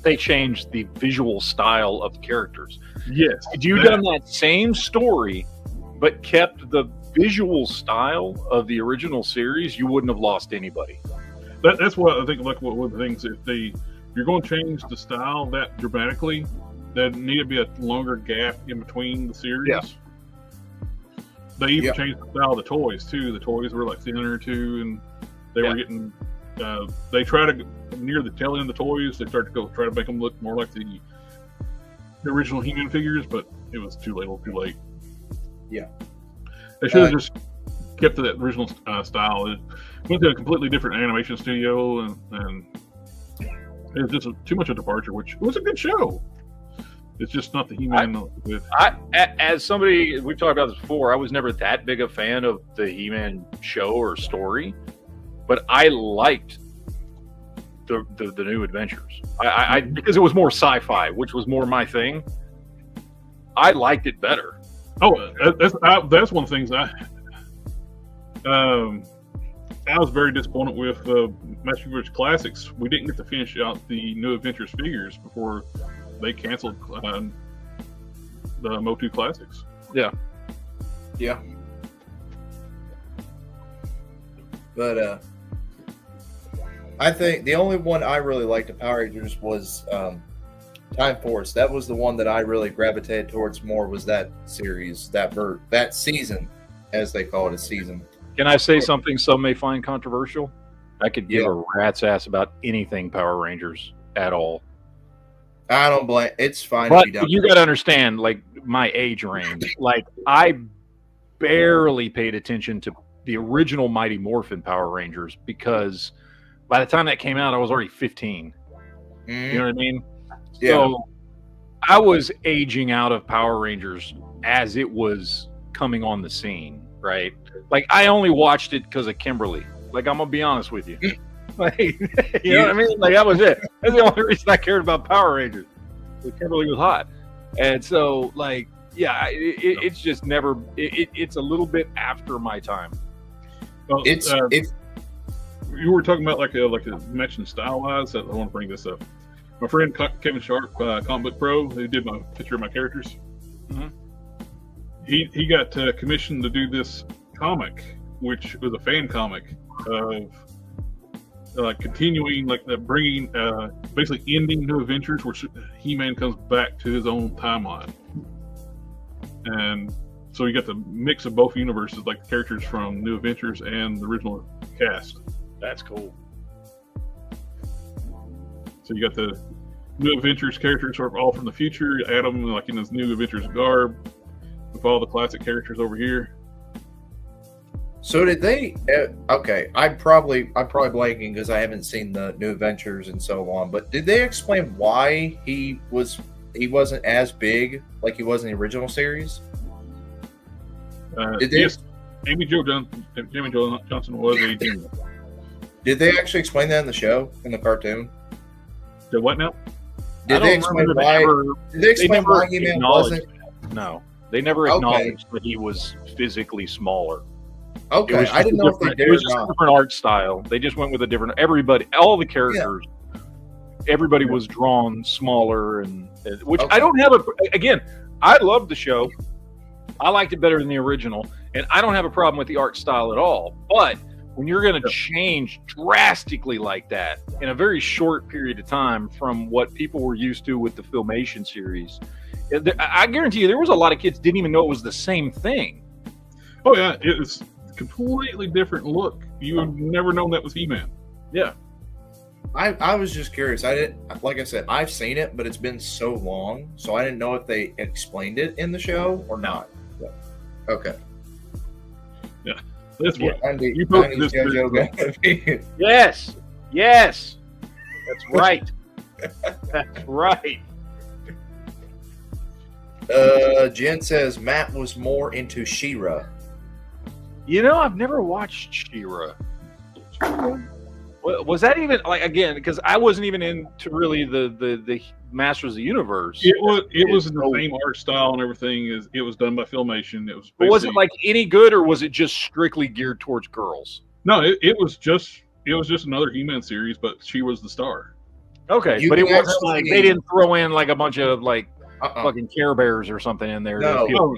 they changed the visual style of the characters. Yes. Had you done that same story, but kept the visual style of the original series, you wouldn't have lost anybody. That's what I think. Like one of the things, if you're going to change the style that dramatically, there need to be a longer gap in between the series. Yeah. They even changed the style of the toys too. The toys were like thinner too, and they were getting. They try to near the tail end of the toys. They start to try to make them look more like the original He-Man figures, but it was too late. Yeah, they should have just kept to that original style. It went to a completely different animation studio, and it was just too much of a departure. Which was a good show. It's just not the He-Man. As somebody, we've talked about this before, I was never that big a fan of the He-Man show or story, but I liked the New Adventures. I because it was more sci-fi, which was more my thing. I liked it better. Oh, that's one of the things I was very disappointed with Master Universe Classics. We didn't get to finish out the New Adventures figures before they canceled the Motu Classics. Yeah. But I think the only one I really liked of Power Rangers was Time Force. That was the one that I really gravitated towards more. Was that series, that season, as they call it, a season. Can I say something some may find controversial? I could give a rat's ass about anything Power Rangers at all. I don't blame. It's fine. But you got to understand, like, my age range. Like, I barely paid attention to the original Mighty Morphin Power Rangers because by the time that came out, I was already 15. You know what I mean? Yeah. So I was aging out of Power Rangers as it was coming on the scene, right? Like, I only watched it because of Kimberly. Like, I'm gonna be honest with you. Like, you know what I mean? Like, that was it. That's the only reason I cared about Power Rangers. Because Kimberly was hot. And so, like, yeah, it's just never. It's a little bit after my time. Well, you were talking about like a mentioned style wise. I want to bring this up. My friend Kevin Sharp, Comic Book Pro, who did my picture of my characters. Mm-hmm. He got commissioned to do this comic, which was a fan comic of continuing, like, bringing basically ending New Adventures, where He-Man comes back to his own timeline. And so you got the mix of both universes, like the characters from New Adventures and the original cast. That's cool. So you got the New Adventures characters sort of all from the future. Adam, like in his New Adventures garb, with all the classic characters over here. So did they? Okay, I'm probably blanking because I haven't seen the New Adventures in so long. But did they explain why he wasn't as big like he was in the original series? Did they? Yes, Jamie Jo Johnson was a demon. Did they actually explain that in the show, in the cartoon? The what now? Did they explain why? Did they explain why He-Man wasn't? No, they never acknowledged that he was physically smaller. Okay, I didn't know if they did. It was just a different art style. They just went with a different. Everybody, all the characters, everybody was drawn smaller, and which I don't have a. Again, I loved the show. I liked it better than the original, and I don't have a problem with the art style at all. But when you're going to change drastically like that in a very short period of time from what people were used to with the Filmation series, I guarantee you there was a lot of kids didn't even know it was the same thing. Oh yeah, it's completely different look. You would never known that was He-Man. Yeah. I was just curious. I didn't, like I said, I've seen it, but it's been so long, so I didn't know if they explained it in the show or not. Yeah. Okay. Yeah, that's what you posted this. Yes, yes, that's right. That's right. Jen says Matt was more into She-Ra. You know, I've never watched She-Ra. Was that even like again? Because I wasn't even into really the Masters of the Universe. It was the same art style and everything. It was done by Filmation. It was it like any good, or was it just strictly geared towards girls? No, it was just another He-Man series, but she was the star. Okay, but it wasn't like they didn't throw in like a bunch of like fucking Care Bears or something in there. No.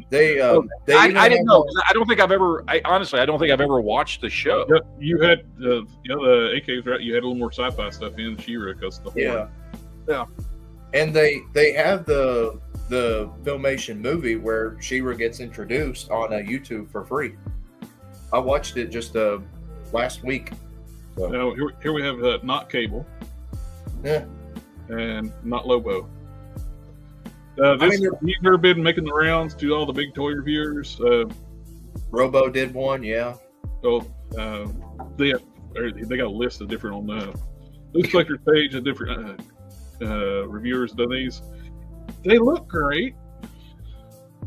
They I didn't know. I don't think I've ever. Honestly, I don't think I've ever watched the show. You had the AKs, right? You had a little more sci-fi stuff in She-Ra because the horn. Yeah. And they have the Filmation movie where She-Ra gets introduced on YouTube for free. I watched it just last week. So. Now here we have not Cable. Yeah. And not Lobo. These have been making the rounds to all the big toy reviewers. Robo did one, yeah. So they got a list of different on the Loose Collector's page of different reviewers done these. They look great.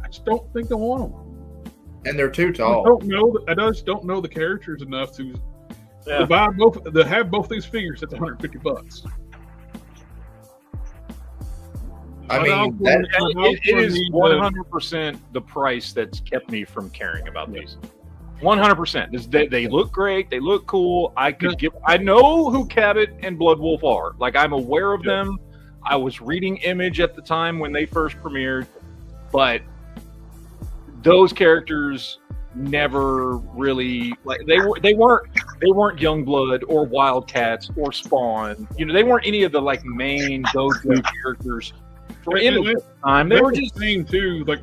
I just don't think I want them. And they're too tall. I just don't know the characters enough to buy both. To have both these figures at $150. I mean, it is 100% the price that's kept me from caring about these. 100%. They look great. They look cool. I know who Cabot and Bloodwolf are. Like, I'm aware of them. I was reading Image at the time when they first premiered, but those characters never really they weren't Youngblood or Wildcats or Spawn. You know, they weren't any of the like main go-to characters. For Image time, they were just saying too, like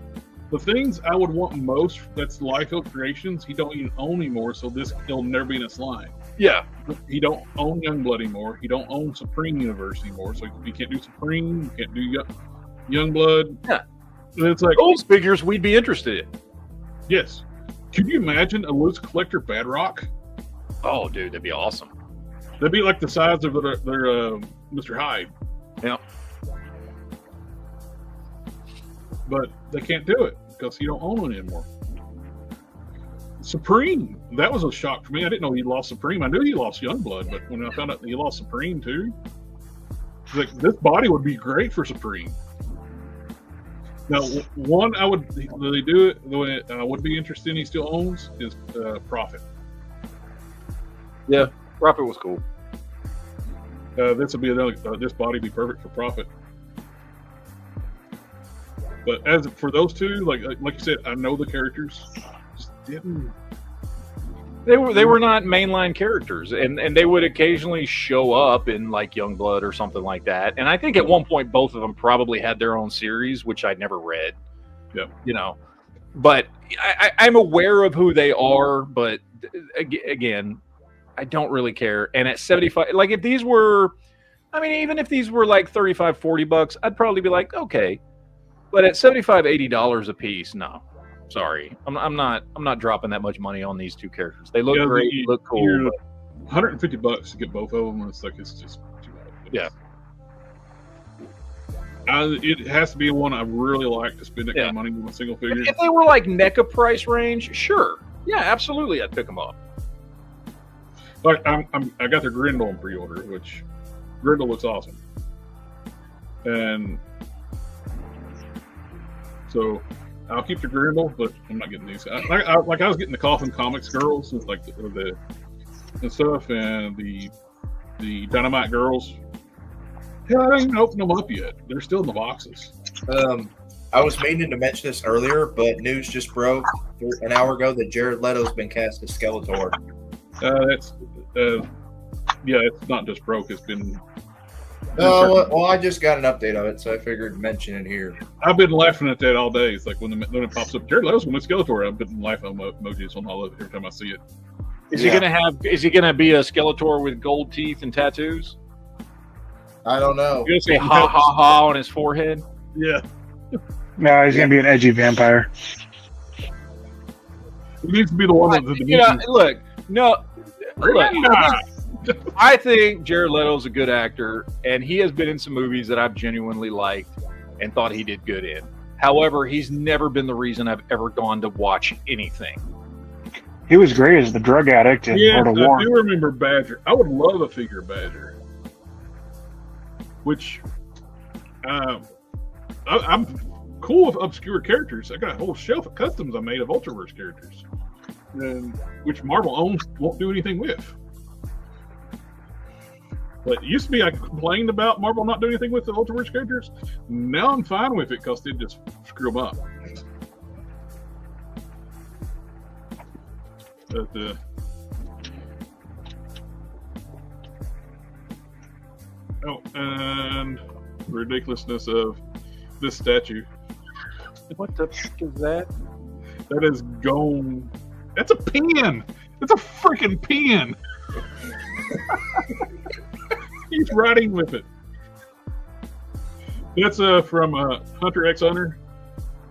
the things I would want most. That's Liefeld Creations. He don't even own anymore, so he'll never be in this line. Yeah, he don't own Youngblood anymore. He don't own Supreme Universe anymore, so he can't do Supreme. He can't do Youngblood. Yeah, and it's like those figures we'd be interested in. Yes, could you imagine a Loose Collector Badrock? Oh, dude, that'd be awesome. That'd be like the size of their Mr. Hyde. Yeah. But they can't do it because he don't own one anymore. Supreme, that was a shock for me. I didn't know he lost Supreme. I knew he lost Youngblood, but when I found out he lost Supreme too, like this body would be great for Supreme. Now, one I would they do it the way I would be interested in. He still owns is Prophet. Yeah, Prophet was cool. This would be another. This body would be perfect for Prophet. But as for those two, like you said, I know the characters. Just didn't. They were not mainline characters, and they would occasionally show up in like Youngblood or something like that. And I think at one point both of them probably had their own series, which I'd never read. Yeah, you know, but I'm aware of who they are. But again, I don't really care. And at 75, like if these were, I mean, even if these were like $35-$40, I'd probably be like, okay. But at $75-$80 a piece, no. Sorry, I'm not dropping that much money on these two characters. They look great, look cool. But $150 to get both of them. It's just too bad. Yeah. It has to be one I really like to spend that kind of money on a single figure. If they were like NECA price range, sure, yeah, absolutely, I'd pick them up. Like I got their Grendel in pre-order, which Grendel looks awesome, and so. I'll keep the Grendel, but I'm not getting these. I was getting the Quinn Comics girls, like the stuff, and the Dynamite girls. Yeah, I didn't open them up yet. They're still in the boxes. I was meaning to mention this earlier, but news just broke an hour ago that Jared Leto's been cast as Skeletor. It's not just broke. It's been. Well, I just got an update of it, so I figured to mention it here. I've been laughing at that all day. It's like when it pops up, Jared Leto's with Skeletor. I've been laughing emojis on all of it every time I see it. Is he gonna be a Skeletor with gold teeth and tattoos? I don't know. You're gonna say ha ha ha on his forehead? Yeah. No, he's gonna be an edgy vampire. He needs to be the one with the I think Jared Leto's a good actor, and he has been in some movies that I've genuinely liked and thought he did good in. However, he's never been the reason I've ever gone to watch anything. He was great as the drug addict in World of War. I do remember Badger. I would love a figure Badger. Which, I'm cool with obscure characters. I got a whole shelf of customs I made of Ultraverse characters, which Marvel owns, won't do anything with. But it used to be I complained about Marvel not doing anything with the Ultraverse characters. Now I'm fine with it because they just screw them up. But, and ridiculousness of this statue. What the fuck is that? That is gone. That's a pen. It's a freaking pen. He's writing with it. That's from Hunter x Hunter,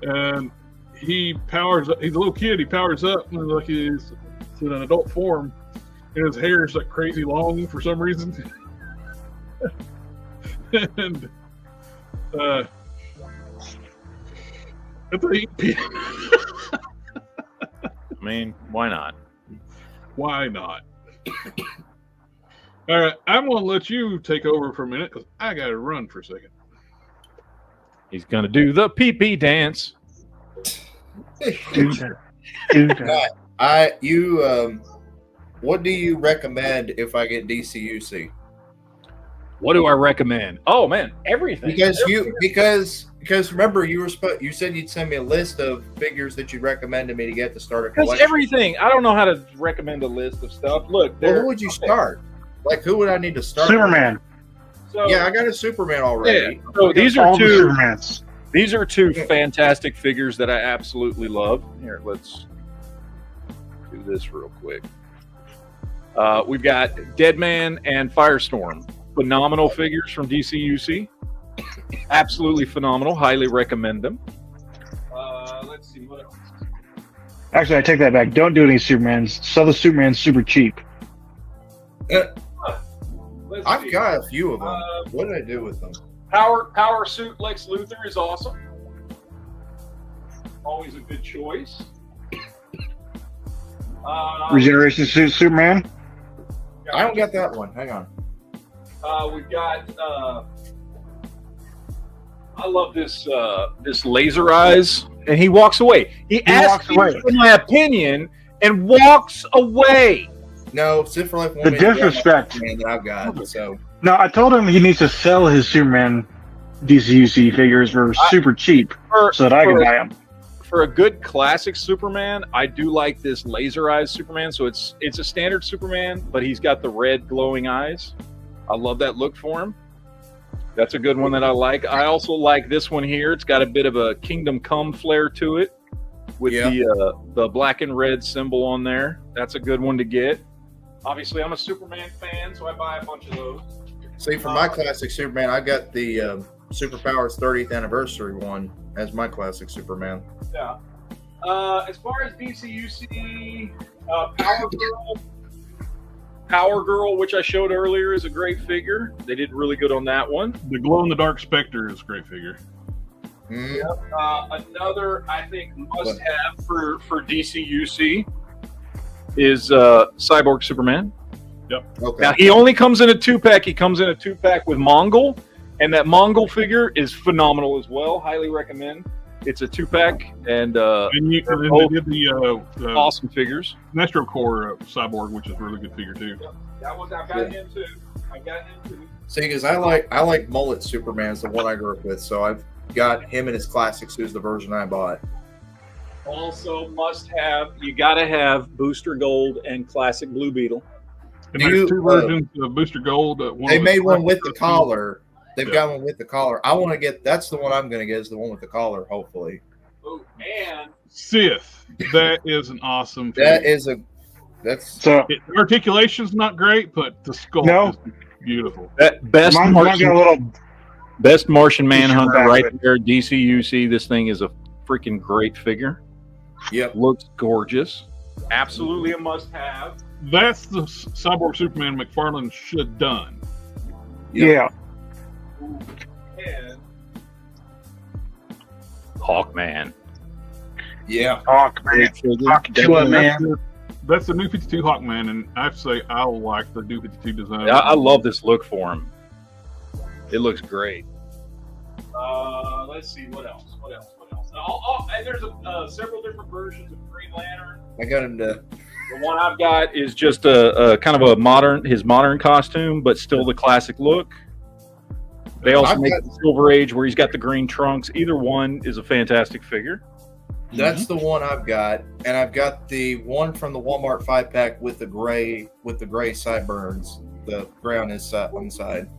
and he powers up. He's a little kid. He powers up and like he's in an adult form, and his hair is like crazy long for some reason. And that's a pen. I mean, why not? Why not? All right, I'm going to let you take over for a minute because I got to run for a second. He's going to do the pee-pee dance. What do you recommend if I get DCUC? What do I recommend? Oh man, everything. Because remember you said you'd send me a list of figures that you recommended me to get to start a collection. Because everything. I don't know how to recommend a list of stuff. Look, who would you start? Like, who would I need to start? Superman. So, yeah, I got a Superman already. Yeah. So these are two Supermans. These are two fantastic figures that I absolutely love. Here, let's do this real quick. We've got Deadman and Firestorm. Phenomenal figures from DCUC. Absolutely phenomenal. Highly recommend them. Let's see what else. Actually, I take that back. Don't do any Supermans. Sell the Supermans super cheap. I've got a few of them. What did I do with them? Power Suit Lex Luthor is awesome. Always a good choice. Regeneration Suit Superman. I don't get that one. Hang on. We've got. I love this Laser Eyes, and he walks away. He asks me for my opinion and walks away. No, Sid for Life. The disrespect that I've got. So no, I told him he needs to sell his Superman DCUC figures for super cheap so that I can buy them. for a good classic Superman, I do like this laser eyes Superman. So it's a standard Superman, but he's got the red glowing eyes. I love that look for him. That's a good one that I like. I also like this one here. It's got a bit of a Kingdom Come flair to it with the black and red symbol on there. That's a good one to get. Obviously, I'm a Superman fan, so I buy a bunch of those. See, for my classic Superman, I got the Superpowers 30th anniversary one as my classic Superman. Yeah. As far as DCUC, Power Girl, which I showed earlier, is a great figure. They did really good on that one. The glow-in-the-dark Spectre is a great figure. Yep. Another, I think, must-have for DCUC is Cyborg Superman. Yep. Okay. Now, he only comes in a 2-pack. He comes in a 2-pack with Mongol, and that Mongol figure is phenomenal as well. Highly recommend. It's a 2-pack, and they did the awesome figures. Nestro Core Cyborg, which is a really good figure too. Yep. I've got him too. See, because I like Mullet Superman is the one I grew up with, so I've got him in his classics, who's the version I bought. Also, must have. You got to have Booster Gold and Classic Blue Beetle. And there's two versions of Booster Gold. They made one with the collar. They've got one with the collar. I want to get. That's the one I'm going to get. Is the one with the collar, hopefully. Oh, and Sith. That is an awesome. That figure. is a. That's So Articulation's not great, but the sculpt is beautiful. Best mine's got a little. Best Martian Manhunter back right of it. there. DCUC. This thing is a freaking great figure. Yep. Looks gorgeous. Absolutely a must-have. That's the Cyborg Superman McFarlane should have done. Yeah. And Hawkman. Yeah. Man. That's the New 52 Hawkman, and I have to say I like the New 52 design. I love this look for him. It looks great. Let's see what else. And there's several different versions of Green Lantern. I got him to. The one I've got is just a kind of his modern costume, but still the classic look. They also make the Silver Age where he's got the green trunks. Either one is a fantastic figure. That's the one I've got, and I've got the one from the Walmart 5-pack with the gray sideburns. The gray on his on the side.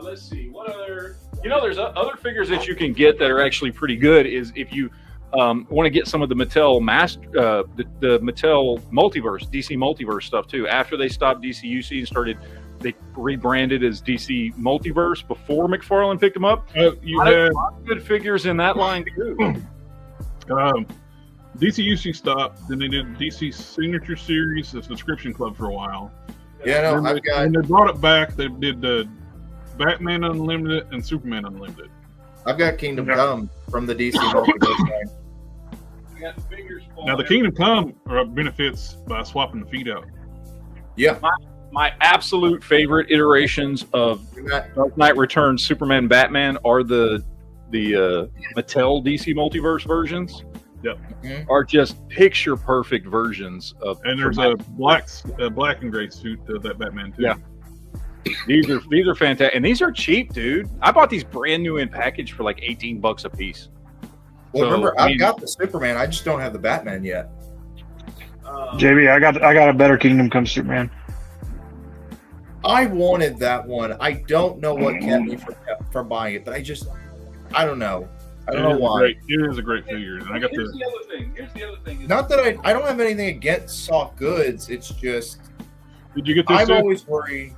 Let's see what other. There's other figures that you can get that are actually pretty good. Is if you want to get some of the Mattel the Mattel multiverse, DC multiverse stuff too. After they stopped DCUC and started, they rebranded as DC Multiverse before McFarlane picked them up. You had a lot of good figures in that line too. DCUC stopped, then they did DC Signature Series, the subscription club for a while. Yeah, no, When they brought it back, they did the Batman Unlimited and Superman Unlimited. I've got Kingdom Come from the DC Multiverse line. Now the Kingdom Come benefits by swapping the feet out. Yeah. My absolute favorite iterations of Dark Knight Returns Superman Batman are the Mattel DC Multiverse versions. Yep. Are just picture perfect versions of. And there's a black and gray suit to that Batman too. Yeah. These are fantastic, and these are cheap, dude. I bought these brand new in package for like $18 a piece. Well, remember, I've got the Superman. I just don't have the Batman yet. JB, I got a better Kingdom Come Superman. I wanted that one. I don't know what kept me from buying it, but I don't know. I don't know why. It is a great figure. And Here's the other thing. Not that I don't have anything against soft goods. It's just. Did you get this? I'm always worried.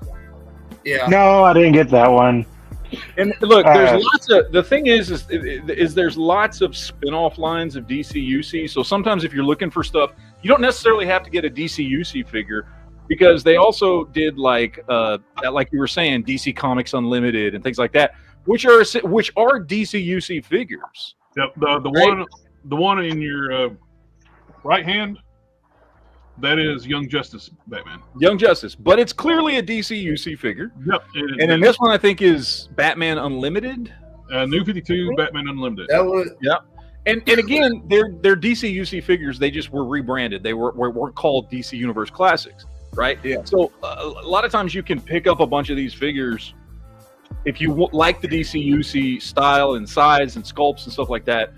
Yeah. No, I didn't get that one. And look, there's lots of. The thing is there's lots of spin-off lines of DCUC. So sometimes if you're looking for stuff, you don't necessarily have to get a DCUC figure, because they also did like you were saying, DC Comics Unlimited and things like that, which are DCUC figures. Yep. The one in your right hand, that is Young Justice Batman. Young Justice, but it's clearly a DCUC figure. Yep. And then this one I think is Batman Unlimited. New 52 Batman Unlimited. That was. Yep. And again, they're DCUC figures. They just were rebranded. They weren't called DC Universe Classics, right? Yeah. So a lot of times you can pick up a bunch of these figures if you like the DCUC style and size and sculpts and stuff like that.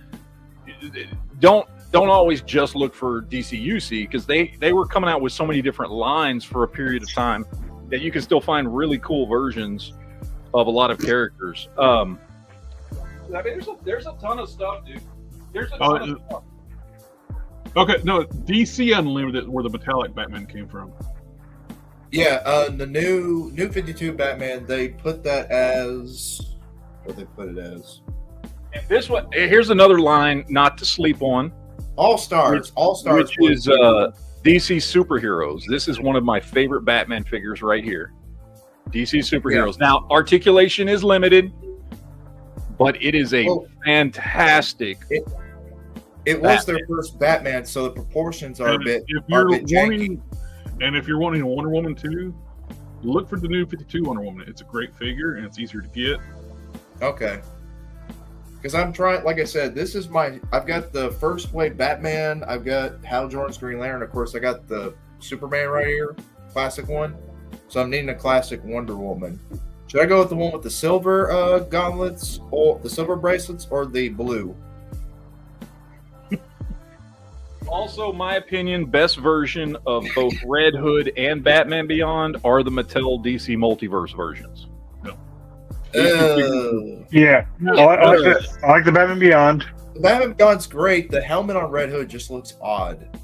don't always just look for DCUC, because they were coming out with so many different lines for a period of time that you can still find really cool versions of a lot of characters. I mean, there's a ton of stuff, dude. There's a ton of stuff. Okay, no, DC Unlimited, where the metallic Batman came from. Yeah, the new 52 Batman, they put that as what they put it as. And this one, here's another line not to sleep on. All Stars, which is DC Superheroes. This is one of my favorite Batman figures right here. DC Superheroes. Yeah. Now, articulation is limited, but it is a fantastic. It was their first Batman, so the proportions are a bit janky. And if you're wanting a Wonder Woman too, look for the new 52 Wonder Woman. It's a great figure and it's easier to get. Okay. Because I'm trying, like I said, I've got the first wave Batman, I've got Hal Jordan's Green Lantern, of course I got the Superman right here, classic one. So I'm needing a classic Wonder Woman. Should I go with the one with the silver gauntlets, or the silver bracelets, or the blue? Also, my opinion, best version of both Red Hood and Batman Beyond are the Mattel DC Multiverse versions. Yeah. I like the Batman Beyond. The Batman Beyond's great. The helmet on Red Hood just looks odd.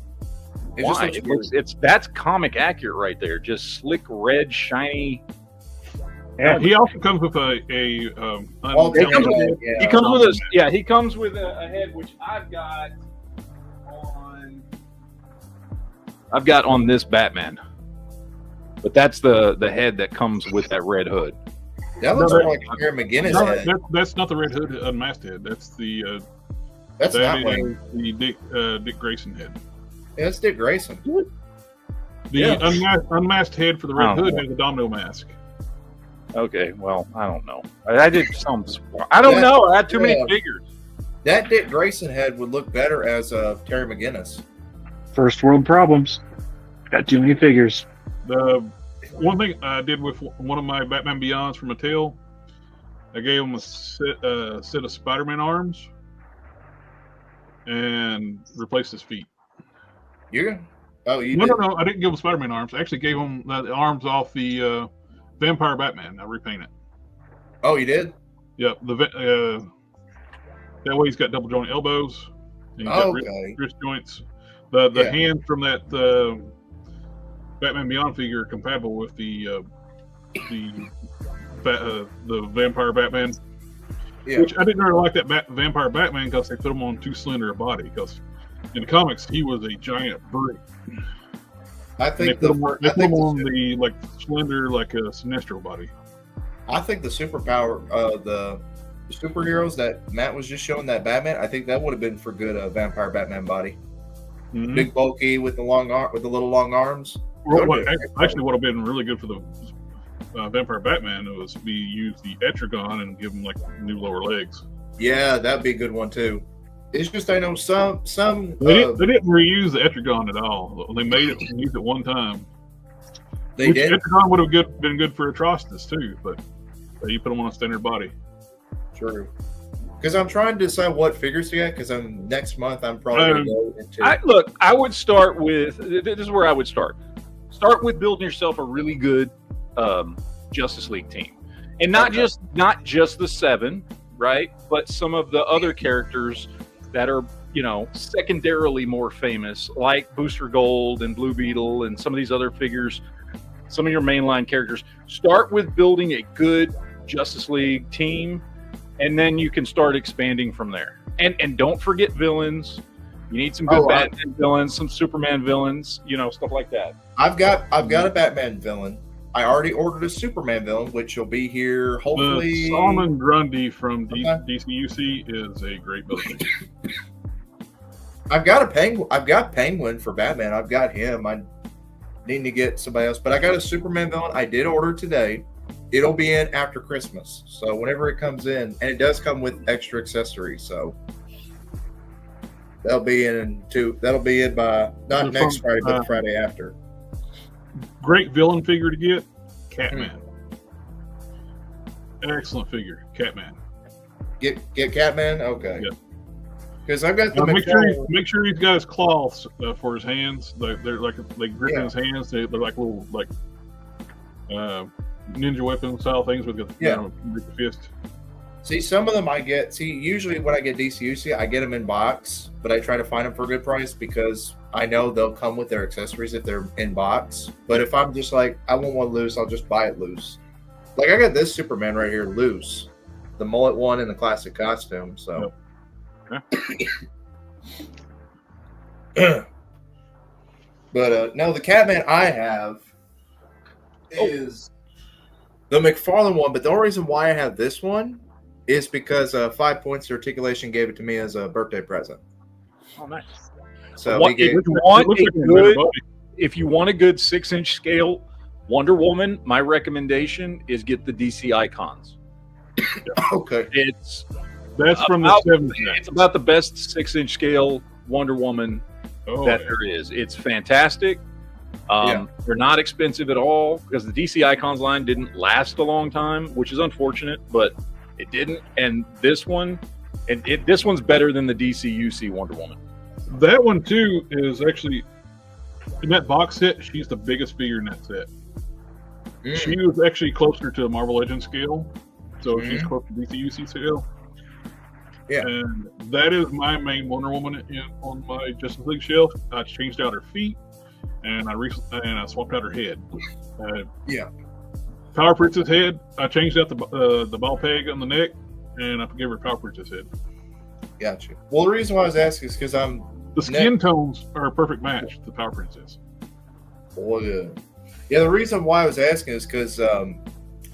Why? That's comic accurate right there. Just slick red, shiny. Yeah. He also comes with he comes with a head, which I've got on this Batman, but that's the head that comes with that Red Hood. That looks more like a Terry McGinnis head. That's not the Red Hood unmasked head. That's the Dick Grayson head. Yeah, that's Dick Grayson. The unmasked head for the Red Hood has a domino mask. Okay, well, I don't know. I did some. I don't know. I had too many figures. That Dick Grayson head would look better as Terry McGinnis. First world problems. Got too many figures. The one thing I did with one of my Batman Beyonds from Mattel, I gave him a set of Spider-Man arms and replaced his feet. No, I didn't give him Spider-Man arms. I actually gave him the arms off the Vampire Batman. I repainted. Oh, you did? Yep. That way he's got double joint elbows. And he's got wrist joints. The hands from that Batman Beyond figure are compatible with the Vampire Batman. Yeah. Which I didn't really like that Vampire Batman because they put him on too slender a body. Because in the comics he was a giant brute. I think they put him on the like slender, like a Sinestro body. I think the superpower, the superheroes that Matt was just showing, that Batman, I think that would have been for good Vampire Batman body. Mm-hmm. Big bulky with the little long arms. Actually, what would have been really good for the Vampire Batman was use the Etrigan and give him like new lower legs. Yeah, that'd be a good one too. It's just I know some they didn't reuse the Etrigan at all. They made it and used it one time. They did. Etrigan would have been good for Atrocitus too, but you put them on a standard body. True. Because I'm trying to decide what figures to get. Because next month I'm probably going to go into. I would start with. This is where I would start. Start with building yourself a really good Justice League team, and not just the 7, right? But some of the other characters that are secondarily more famous, like Booster Gold and Blue Beetle, and some of these other figures. Some of your mainline characters. Start with building a good Justice League team. And then you can start expanding from there. And don't forget villains. You need some good Batman villains, some Superman villains, stuff like that. I've got a Batman villain. I already ordered a Superman villain, which will be here hopefully. Solomon Grundy from DCUC is a great villain. I've got Penguin for Batman. I've got him. I need to get somebody else, but I got a Superman villain. I did order today. It'll be in after Christmas. So whenever it comes in, and it does come with extra accessories. So that'll be in by not next Friday, but the Friday after. Great villain figure to get, Catman. Excellent figure, Catman. Get Catman? Okay. Yeah. Because I've got the make sure he's got his cloths for his hands. They're like they grip in his hands. They're like little ninja weapon style things with the fist. See, some of them I get. See, usually when I get DCUC, I get them in box, but I try to find them for a good price because I know they'll come with their accessories if they're in box. But if I'm just like, I want one loose, I'll just buy it loose. Like I got this Superman right here loose, the mullet one in the classic costume. So, but no, the Catman I have is the McFarlane one. But the only reason why I have this one is because 5 Points to Articulation gave it to me as a birthday present. Oh, nice. So if you want a good 6-inch scale Wonder Woman, my recommendation is get the DC Icons. Okay. That's from the 70s. It's about the best 6-inch scale Wonder Woman there is. It's fantastic. They're not expensive at all because the DC Icons line didn't last a long time, which is unfortunate, but it didn't. And this one, this one's better than the DCUC Wonder Woman. That one too is actually in that box set. She's the biggest figure in that set. She was actually closer to a Marvel Legends scale, so she's close to DCUC scale. Yeah, and that is my main Wonder Woman on my Justice League shelf. I changed out her feet, and I swapped out her head. Power Princess head. I changed out the ball peg on the neck, and I gave her Power Princess head. Gotcha. Well, the reason why I was asking is because the skin tones are a perfect match to Power Princess. Oh yeah. The reason why I was asking is because I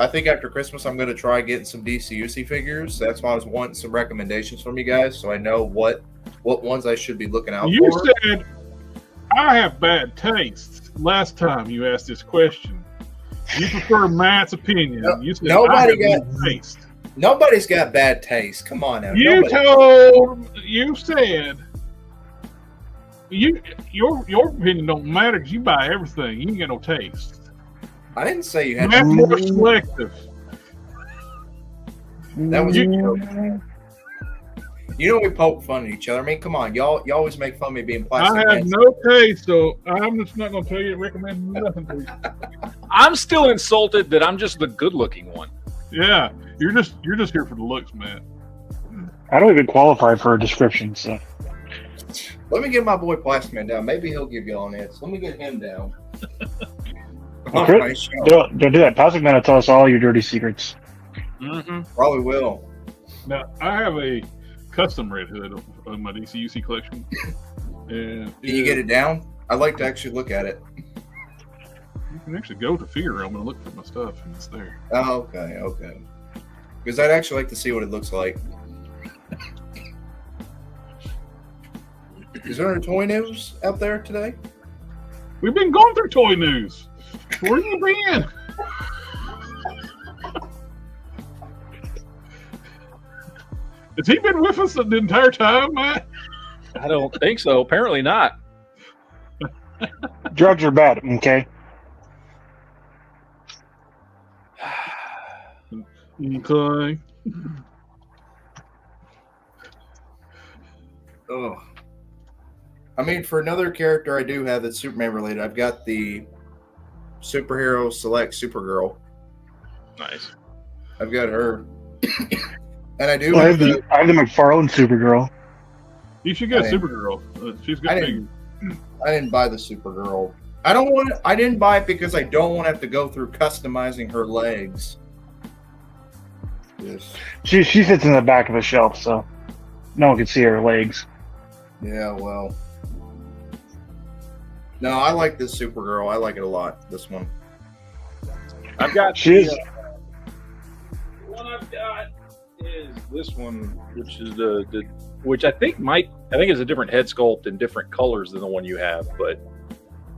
think after Christmas I'm going to try getting some DCUC figures. That's why I was wanting some recommendations from you guys, so I know what ones I should be looking out for. You said I have bad taste last time you asked this question. You prefer Matt's opinion. You said taste. Nobody's got bad taste. Come on now. You said your opinion don't matter because you buy everything. You ain't got no taste. I didn't say you had. That's more selective. That was you know we poke fun at each other. I mean, come on, y'all always make fun of me being plastic. I have no taste, so I'm just not going to tell you recommend nothing to you. I'm still insulted that I'm just the good-looking one. Yeah, you're just here for the looks, man. I don't even qualify for a description, so. Let me get my boy Plastic Man down. Maybe he'll give you all answers. Let me get him down. Don't do that. Plastic Man will tell us all your dirty secrets. Probably will. Now, I have a custom Red Hood on my DCUC collection. And Can you get it down? I'd like to actually look at it. You can actually go to Figure Realm and look for my stuff, and it's there. Oh, okay. Because I'd actually like to see what it looks like. Is there any toy news out there today? We've been going through toy news. Where you been? Has he been with us the entire time, Matt? I don't think so. Apparently not. Drugs are bad, okay? Okay. Oh. I mean, for another character I do have that's Superman related, I've got the Superhero Select Supergirl. Nice. I've got her. And I do I have the McFarlane Supergirl. You should get Supergirl. She's good. I didn't buy the Supergirl. I didn't buy it because I don't want to have to go through customizing her legs. Yes. She sits in the back of a shelf, so no one can see her legs. Yeah, well. No, I like this Supergirl. I like it a lot. This one. I've got. The one I've got is this one, which is which I think is a different head sculpt and different colors than the one you have, but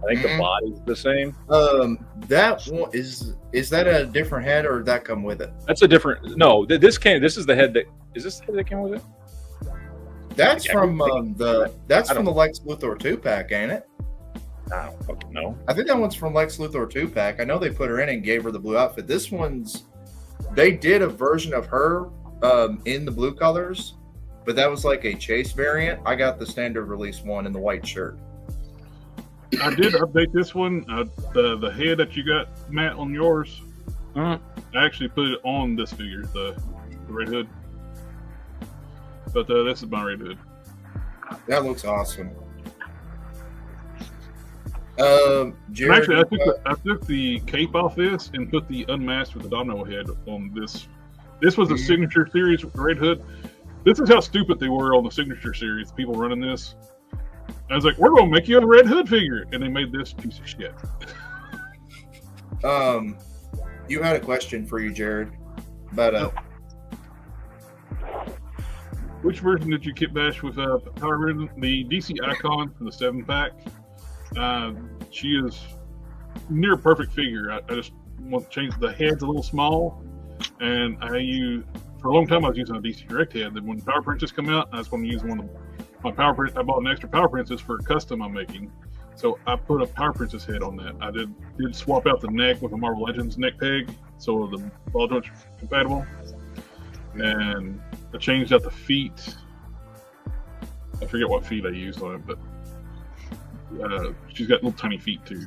I think the body's the same. That one is that a different head or did that come with it? That's a different. No, this is the head that is this the head that came with it? That's from the Lex Luthor 2-pack, ain't it? I don't fucking know. I think that one's from Lex Luthor 2-pack. I know they put her in and gave her the blue outfit. This one's they did a version of her in the blue colors, but that was like a chase variant. I got the standard release one in the white shirt. I did update this one. The head that you got, Matt, on yours, I actually put it on this figure, the Red Hood. But this is my Red Hood. That looks awesome. Jared, actually, I took the cape off this and put the unmasked with the domino head on this. This was the signature series Red Hood. This is how stupid they were on the signature series. People running this. I was like, "We're going to make you a Red Hood figure," and they made this piece of shit. You had a question for you, Jared, about Which version did you kit bash with Power Rhythm? The DC Icon for the 7-pack. She is near perfect figure. I just want to change the head's a little small, and for a long time I was using a DC Direct head. Then when Power Princess come out, I just want to use one of my Power Princess. I bought an extra Power Princess for a custom I'm making, so I put a Power Princess head on that. I did swap out the neck with a Marvel Legends neck peg, so the ball joints are compatible, and I changed out the feet. I forget what feet I used on it, but she's got little tiny feet too.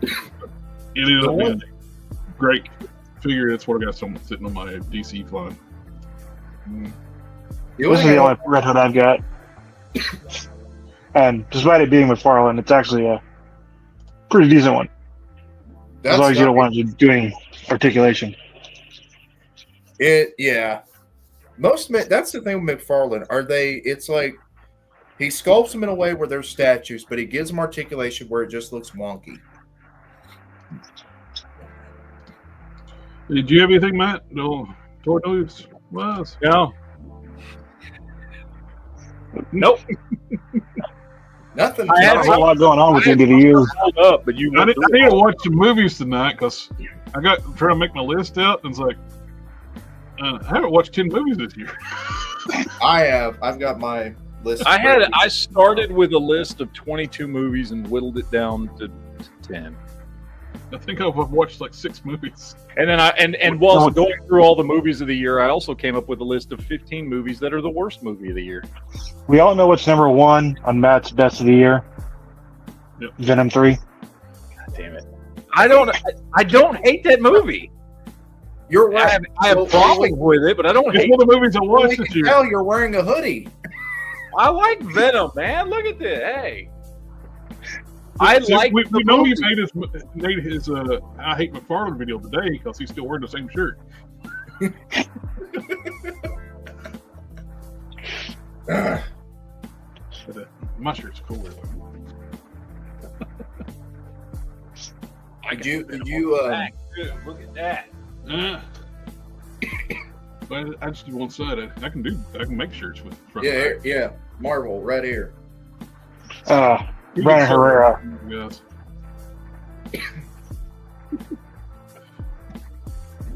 It is a great figure. That's what I got sitting on my DC flying. This is the only Red Hood I've got. And despite it being McFarlane, it's actually a pretty decent one. As long as you don't want to do any articulation. Yeah. That's the thing with McFarlane. It's like he sculpts them in a way where they're statues, but he gives them articulation where it just looks wonky. Did you have anything, Matt? No, toy news was. No. Nope. Nothing. I had a lot going on with the end of the year. Up, but I need to watch some movies tonight because I got trying to make my list out, and it's like I haven't watched 10 movies this year. I have. I've got my list. I started with a list of 22 movies and whittled it down to 10. I think I've watched like 6 movies. And then and while going through all the movies of the year, I also came up with a list of 15 movies that are the worst movie of the year. We all know what's number 1 on Matt's best of the year. Yep. Venom 3. God damn it! I don't hate that movie. You're right. I have problems with it, but I don't hate. It's one of the movies I watched this year. Hell, you're wearing a hoodie. I like Venom, man. Look at this. Hey. We know he's made his I Hate McFarlane video today because he's still wearing the same shirt. But, my shirt's cooler though. Did you look at that. But I just do one side. I can make shirts with front. Yeah. Marvel right here. Brandon Herrera. Yes.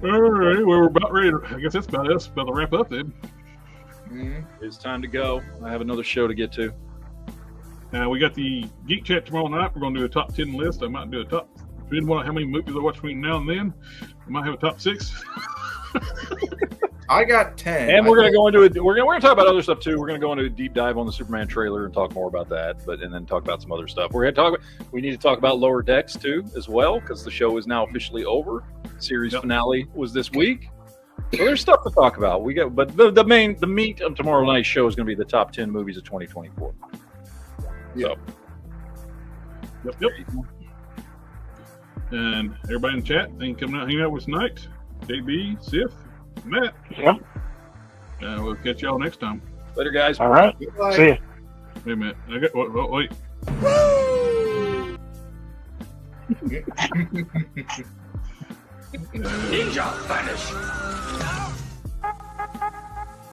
All right, well, we're about ready. I guess that's about us. About to wrap up then. It's time to go. I have another show to get to. We got the Geek Chat tomorrow night. We're going to do a top 10 list. I might do a top. Depending on how many movies I watch between now and then, I might have a top 6. I got 10. And we're going to go into we're going to talk about other stuff too. We're going to go into a deep dive on the Superman trailer and talk more about that, and then talk about some other stuff. We need to talk about Lower Decks too as well, because the show is now officially over. The series finale was this week. So there's stuff to talk about. But the meat of tomorrow night's show is going to be the top 10 movies of 2024. Yep. And everybody in the chat, thank you for coming out hanging out with us tonight. JB, Sif, Matt. Yep. We'll catch y'all next time. Later, guys. All right. Goodbye. See ya. Wait a minute. Wait. Ninja vanish.